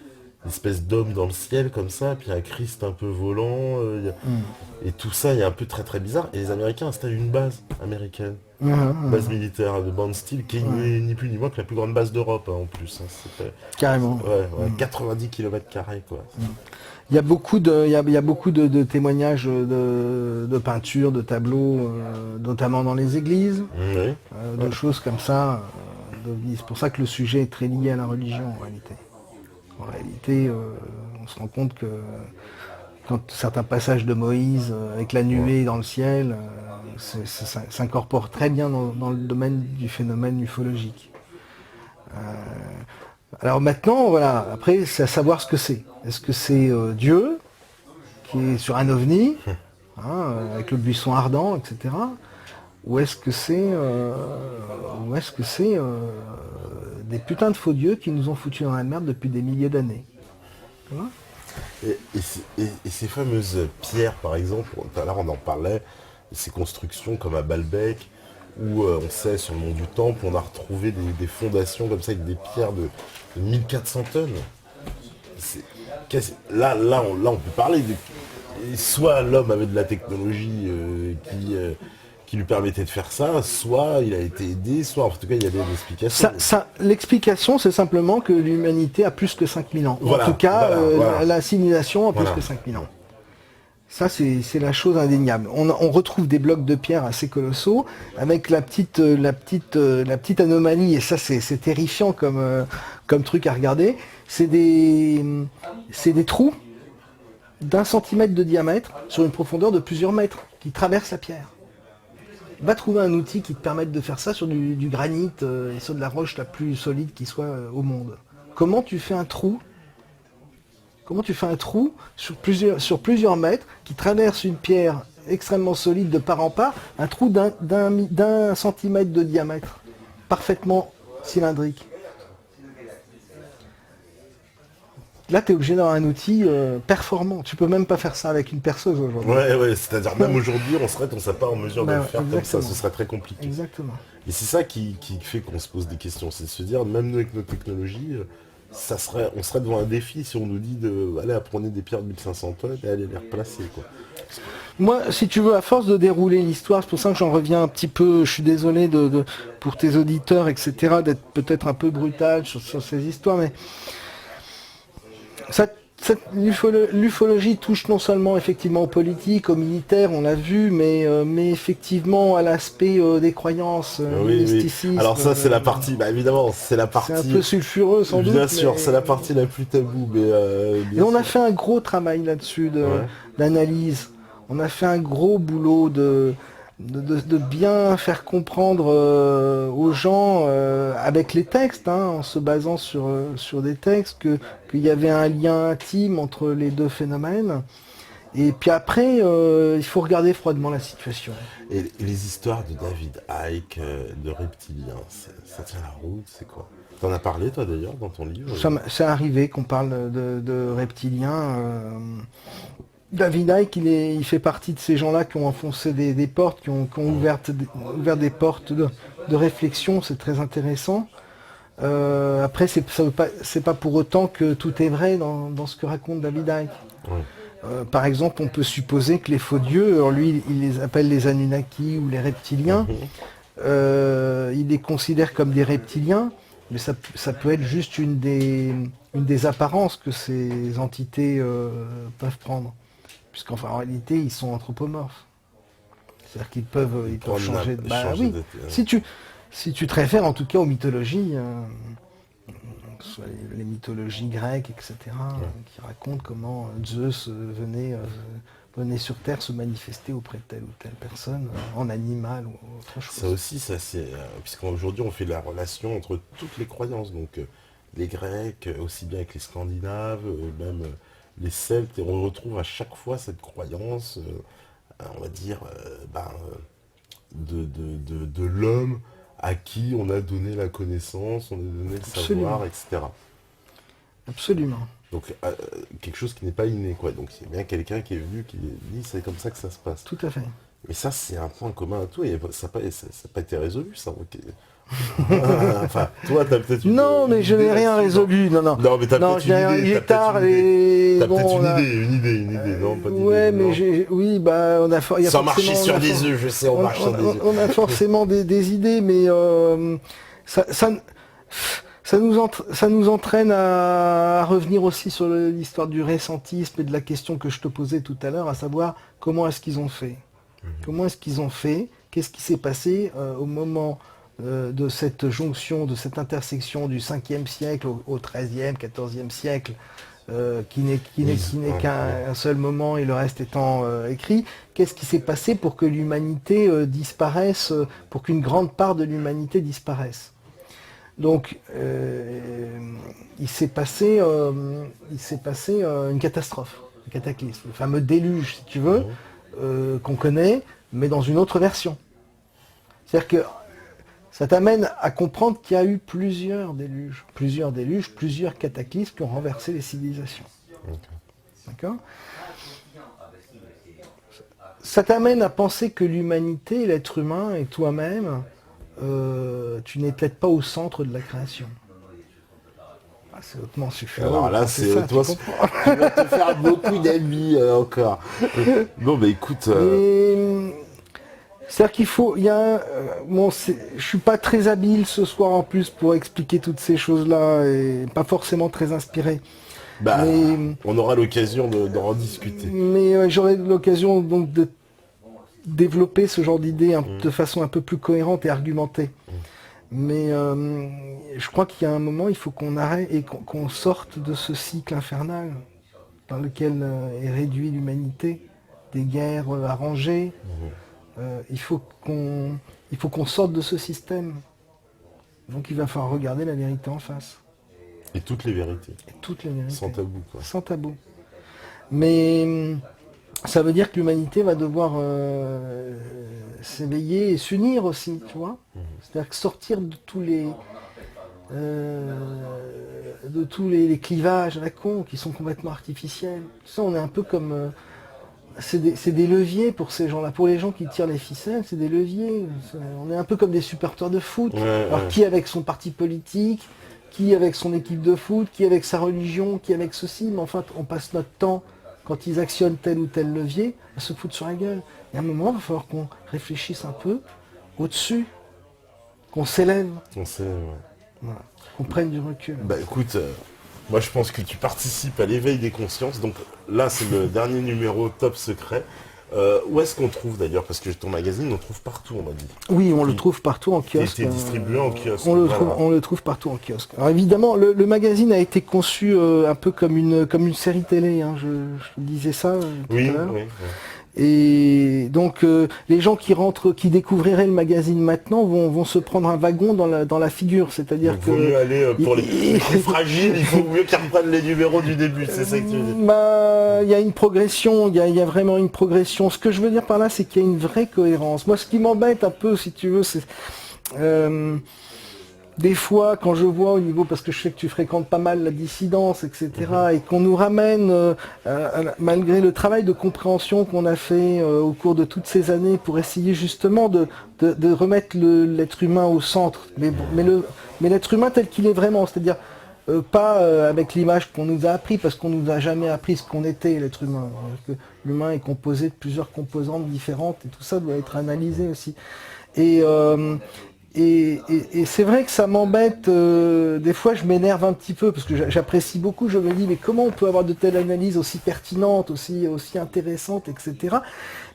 espèces d'hommes dans le ciel comme ça, puis un Christ un peu volant. Et tout ça est un peu très très bizarre. Et les Américains installent une base américaine. Base militaire de Bondsteel, qui est ni plus ni moins que la plus grande base d'Europe en plus. Carrément. 90 km², quoi. Il y a beaucoup de témoignages de peintures, de tableaux, notamment dans les églises, Oui. de choses comme ça. C'est pour ça que le sujet est très lié à la religion en réalité. En réalité, on se rend compte que quand certains passages de Moïse avec la nuée dans le ciel, ça s'incorpore très bien dans le domaine du phénomène ufologique. Alors maintenant, voilà, après, c'est à savoir ce que c'est. Est-ce que c'est Dieu qui est sur un ovni, avec le buisson ardent, etc. Ou est-ce que c'est des putains de faux dieux qui nous ont foutus dans la merde depuis des milliers d'années? Tu vois. Et ces fameuses pierres, par exemple, tout à l'heure on en parlait, ces constructions comme à Baalbek, où on sait sur le mont du Temple, on a retrouvé des fondations comme ça avec des pierres de 1400 tonnes. Là, on peut parler de... Soit l'homme avait de la technologie qui lui permettait de faire ça, soit il a été aidé, soit en tout cas il y a des explications. L'explication, c'est simplement que l'humanité a plus que 5000 ans. Voilà, en tout cas, voilà. la civilisation a plus que 5000 ans. Ça, c'est la chose indéniable. On retrouve des blocs de pierre assez colossaux, avec la petite anomalie, et ça, c'est terrifiant comme truc à regarder. C'est des trous d'1 centimètre de diamètre sur une profondeur de plusieurs mètres qui traversent la pierre. Va trouver un outil qui te permette de faire ça sur du granit et sur de la roche la plus solide qui soit au monde. Comment tu fais un trou sur plusieurs mètres qui traverse une pierre extrêmement solide de part en part, un trou d'un centimètre de diamètre, parfaitement cylindrique. Là, tu es obligé d'avoir un outil performant. Tu peux même pas faire ça avec une perceuse aujourd'hui. Ouais, c'est-à-dire même aujourd'hui, on serait pas en mesure de le faire exactement. comme ça, ce serait très compliqué. Exactement. Et c'est ça qui fait qu'on se pose des questions, c'est de se dire, même nous avec nos technologies, on serait devant un défi si on nous dit allez apprenez des pierres de 1500 tonnes et allez les replacer, quoi. Moi, si tu veux, à force de dérouler l'histoire, c'est pour ça que j'en reviens un petit peu, je suis désolé pour tes auditeurs, etc., d'être peut-être un peu brutal sur ces histoires, mais l'ufologie touche non seulement effectivement aux politiques, aux militaires, on l'a vu, mais effectivement à l'aspect des croyances, Oui. mysticisme. Alors ça c'est la partie, évidemment, c'est la partie... C'est un peu sulfureux sans doute. Bien sûr, mais... c'est la partie la plus taboue, mais... Et on a fait un gros travail là-dessus d'analyse. On a fait un gros boulot de bien faire comprendre aux gens avec les textes, en se basant sur des textes, qu'il y avait un lien intime entre les deux phénomènes. Et puis après, il faut regarder froidement la situation. Et les histoires de David Icke, de reptiliens, ça tient la route, c'est quoi? T'en as parlé toi d'ailleurs dans ton livre? C'est arrivé qu'on parle de reptiliens. David Icke, il fait partie de ces gens-là qui ont enfoncé des portes, qui ont ouvert des portes de réflexion, c'est très intéressant. Après, c'est pas pour autant que tout est vrai dans ce que raconte David Icke. Ouais. Par exemple, on peut supposer que les faux dieux, alors lui, il les appelle les Anunnaki ou les reptiliens, il les considère comme des reptiliens, mais ça peut être juste une des apparences que ces entités peuvent prendre. Puisqu'en réalité, ils sont anthropomorphes. C'est-à-dire qu'ils peuvent, ils peuvent changer de... Bah changer oui, de- si tu te réfères en tout cas aux mythologies, que ce soit les mythologies grecques, etc., qui racontent comment Zeus venait sur Terre se manifester auprès de telle ou telle personne, en animal ou autre chose. Ça aussi, ça c'est puisqu'aujourd'hui on fait la relation entre toutes les croyances, donc les Grecs, aussi bien avec les Scandinaves, même les Celtes, et on retrouve à chaque fois cette croyance, on va dire, de l'homme à qui on a donné la connaissance, on a donné le savoir, etc. Absolument. Donc quelque chose qui n'est pas inné, quoi. Donc c'est bien quelqu'un qui est venu, qui dit c'est comme ça que ça se passe. Tout à fait. Mais ça, c'est un point commun à tout, et ça n'a pas été résolu, ça. Ok. Enfin, toi, t'as peut-être une... Non, mais je n'ai rien résolu. Non, non. Non, mais t'as peut-être une idée. Il est tard et... T'as bon, peut-être une idée, non, pas d'idée. Ouais, mais non. oui, bah, on a... il y a Sans marcher forcément- sur des œufs, je sais, on marche sur des œufs. On a forcément des idées, mais ça nous entraîne à revenir aussi sur l'histoire du récentisme et de la question que je te posais tout à l'heure, à savoir comment est-ce qu'ils ont fait. Comment est-ce qu'ils ont fait? Qu'est-ce qui s'est passé au moment de cette jonction, de cette intersection du 5e siècle au 13e, 14e siècle, qui n'est qu'un seul moment et le reste étant écrit? Qu'est-ce qui s'est passé pour que l'humanité disparaisse, pour qu'une grande part de l'humanité disparaisse? Donc, il s'est passé une catastrophe, un cataclysme, le fameux déluge, si tu veux, qu'on connaît, mais dans une autre version. C'est-à-dire que ça t'amène à comprendre qu'il y a eu plusieurs déluges, plusieurs cataclysmes qui ont renversé les civilisations. D'accord ? Ça t'amène à penser que l'humanité, l'être humain et toi-même, tu n'es peut-être pas au centre de la création. Ah, c'est hautement suffisant. Alors là, c'est toi, tu vas te faire beaucoup d'amis encore. Non, mais écoute. C'est-à-dire qu'il faut, je suis pas très habile ce soir en plus pour expliquer toutes ces choses-là et pas forcément très inspiré. On aura l'occasion d'en rediscuter. Mais j'aurai l'occasion donc de développer ce genre d'idées de façon un peu plus cohérente et argumentée. Mais je crois qu'il y a un moment, il faut qu'on arrête et qu'on sorte de ce cycle infernal dans lequel est réduite l'humanité, des guerres arrangées. Il faut qu'on sorte de ce système. Donc il va falloir regarder la vérité en face. Et toutes les vérités. Sans tabou, quoi. Sans tabou. Mais ça veut dire que l'humanité va devoir s'éveiller et s'unir aussi, tu vois. C'est-à-dire que sortir de tous les clivages à la con qui sont complètement artificiels. Tu sais, on est un peu comme... c'est des leviers pour ces gens-là. Pour les gens qui tirent les ficelles, c'est des leviers. On est un peu comme des supporters de foot. Alors qui avec son parti politique, qui avec son équipe de foot, qui avec sa religion, qui avec ceci. Mais enfin, on passe notre temps, quand ils actionnent tel ou tel levier, à se foutre sur la gueule. Et à un moment, il va falloir qu'on réfléchisse un peu au-dessus, qu'on s'élève. Voilà. Qu'on prenne du recul. Bah écoute, moi je pense que tu participes à l'éveil des consciences. Donc là, c'est le dernier numéro Top Secret. Où est-ce qu'on trouve d'ailleurs? Parce que ton magazine, on le trouve partout, on m'a dit. Oui, on le trouve partout en kiosque. Il était distribué en kiosque. On le trouve partout en kiosque. Alors évidemment, le magazine a été conçu un peu comme une série télé. Hein. Je disais ça tout à l'heure. Oui. Et donc les gens qui découvriraient le magazine maintenant vont se prendre un wagon dans la figure, c'est-à-dire que... Il vaut mieux aller pour les plus fragiles, il faut mieux qu'ils reprennent les numéros du début, c'est ça que tu veux dire? Il y a une progression, il y a vraiment une progression. Ce que je veux dire par là, c'est qu'il y a une vraie cohérence. Moi, ce qui m'embête un peu, si tu veux, c'est... des fois, quand je vois au niveau, parce que je sais que tu fréquentes pas mal la dissidence, etc., et qu'on nous ramène, malgré le travail de compréhension qu'on a fait au cours de toutes ces années pour essayer justement de remettre l'être humain au centre, mais l'être humain tel qu'il est vraiment, c'est-à-dire pas avec l'image qu'on nous a appris, parce qu'on nous a jamais appris ce qu'on était, l'être humain. L'humain est composé de plusieurs composantes différentes, et tout ça doit être analysé aussi. Et et c'est vrai que ça m'embête, des fois je m'énerve un petit peu, parce que j'apprécie beaucoup, je me dis mais comment on peut avoir de telles analyses aussi pertinentes, aussi intéressantes, etc.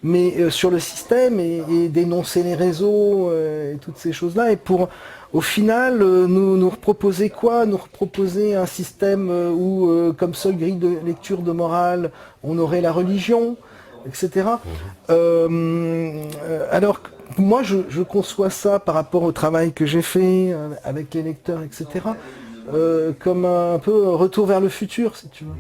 Mais sur le système et dénoncer les réseaux et toutes ces choses-là, et pour au final nous proposer quoi? Nous proposer un système où comme seule grille de lecture de morale, on aurait la religion, etc. Alors que moi, je conçois ça par rapport au travail que j'ai fait avec les lecteurs, etc. Comme un peu un retour vers le futur, si tu veux.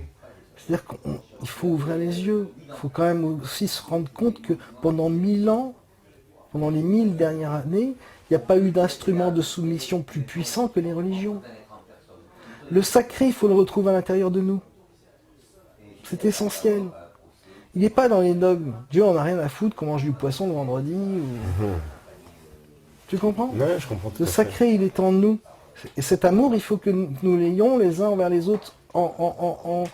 C'est-à-dire qu'il faut ouvrir les yeux. Il faut quand même aussi se rendre compte que pendant 1000 ans, pendant les 1000 dernières années, il n'y a pas eu d'instrument de soumission plus puissant que les religions. Le sacré, il faut le retrouver à l'intérieur de nous. C'est essentiel. Il n'est pas dans les dogmes. Dieu en a rien à foutre qu'on mange du poisson le vendredi. Tu comprends? Ouais, je comprends tout Le à fait. sacré, il est en nous. Et cet amour, il faut que nous l'ayons les uns envers les autres en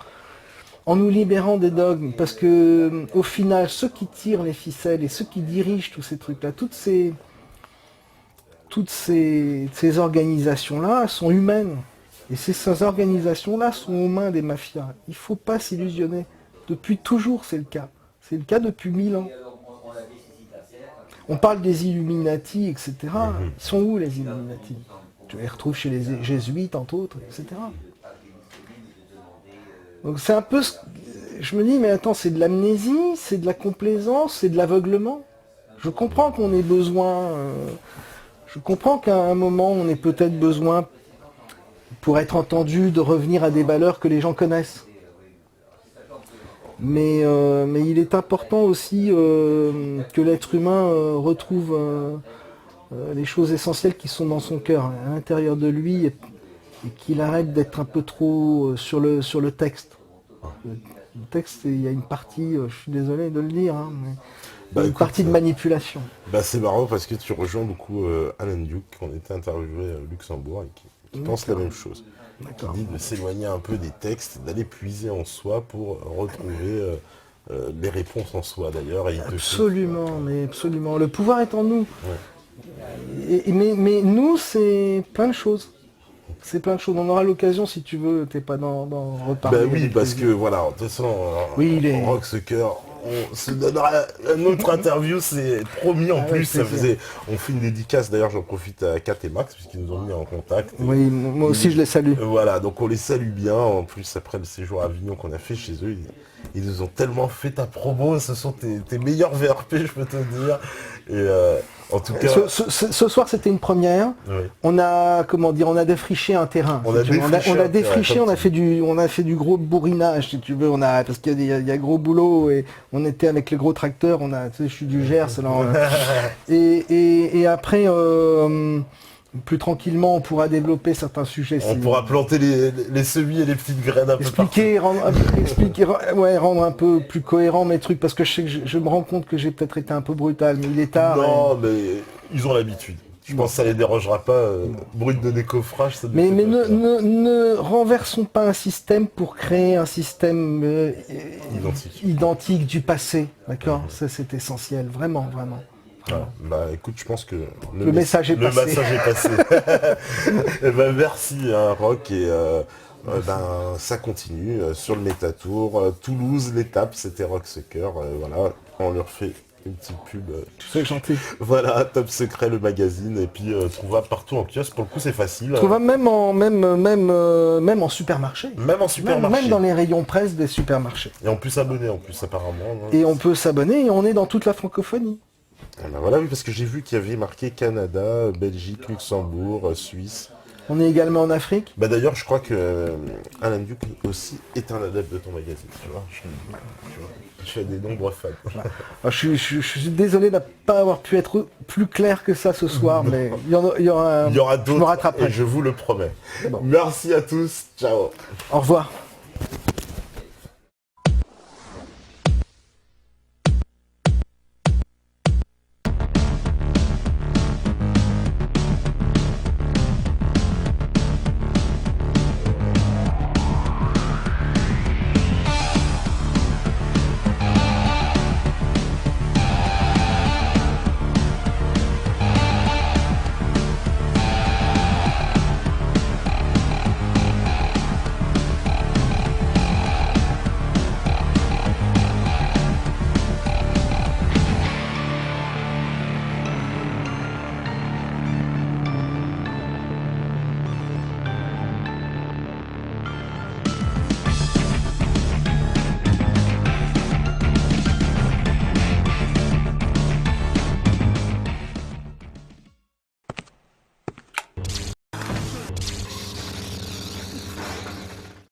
nous libérant des dogmes. Parce que au final, ceux qui tirent les ficelles et ceux qui dirigent tous ces trucs-là, toutes ces organisations-là sont humaines. Et ces organisations-là sont aux mains des mafias. Il ne faut pas s'illusionner. Depuis toujours, c'est le cas. C'est le cas depuis 1000 ans. On parle des Illuminati, etc. Ils sont où, les Illuminati? Tu les retrouves chez les jésuites, entre autres, etc. Donc c'est un peu... Je me dis, mais attends, c'est de l'amnésie, c'est de la complaisance, c'est de l'aveuglement. Je comprends qu'on ait besoin... je comprends qu'à un moment, on ait peut-être besoin, pour être entendu, de revenir à des valeurs que les gens connaissent. Mais il est important aussi que l'être humain retrouve les choses essentielles qui sont dans son cœur, à l'intérieur de lui, et qu'il arrête d'être un peu trop sur le texte. Le texte, il y a une partie, je suis désolé de le dire, hein, mais une partie de manipulation. C'est marrant parce que tu rejoins beaucoup Alan Duke, qu'on était interviewé à Luxembourg, et qui pense la même chose. Qui dit de s'éloigner un peu des textes, d'aller puiser en soi pour retrouver les réponses en soi d'ailleurs. Absolument, mais absolument. Le pouvoir est en nous. Ouais. Mais nous, c'est plein de choses. C'est plein de choses. On aura l'occasion, si tu veux, t'es pas dans reparler. Oui, parce que voilà, de toute façon, Rock Sucker, on se donnera une autre interview, c'est promis en plus. On fait une dédicace, d'ailleurs j'en profite à Kat et Max, puisqu'ils nous ont mis en contact. Oui, moi aussi je les salue. Voilà, donc on les salue bien. En plus, après le séjour à Avignon qu'on a fait chez eux, ils nous ont tellement fait ta promo, ce sont tes meilleurs VRP, je peux te dire. Et en tout cas, ce soir c'était une première. Oui. On a défriché un terrain. On a défriché, on a fait du gros bourrinage, si tu veux. Parce qu'il y a gros boulot et on était avec les gros tracteurs. Je suis du Gers, alors, et après. Plus tranquillement, on pourra développer certains sujets. On pourra planter les semis et les petites graines un peu partout. Rendre un peu plus cohérent mes trucs, parce que je me rends compte que j'ai peut-être été un peu brutal, mais il est tard. Non, mais ils ont l'habitude. Je pense que ça les dérangera pas. Brut de décoffrage, ça mais ne renversons pas un système pour créer un système identique du passé. D'accord? Ça, c'est essentiel. Vraiment, vraiment. Écoute, je pense que le message est passé. Merci Rock, et ça continue sur le Métatour. Toulouse, l'étape, c'était Rock Sucker. Voilà, on leur fait une petite pub. C'est gentil. Voilà, Top Secret, le magazine, et puis trouvable partout en kiosque. Pour le coup, c'est facile. Trouvable même en supermarché. Même en supermarché. Même dans les rayons presse des supermarchés. Et on peut s'abonner en plus, apparemment. Et on peut s'abonner, et on est dans toute la francophonie. Voilà, oui, parce que j'ai vu qu'il y avait marqué Canada, Belgique, Luxembourg, Suisse. On est également en Afrique. D'ailleurs, je crois que Alan Duke aussi est un adepte de ton magazine. Tu vois, je fais des nombreux fans. Je suis désolé de ne pas avoir pu être plus clair que ça ce soir, mais il y aura d'autres, je me rattraperai. et je vous le promets. Bon. Merci à tous, ciao. Au revoir.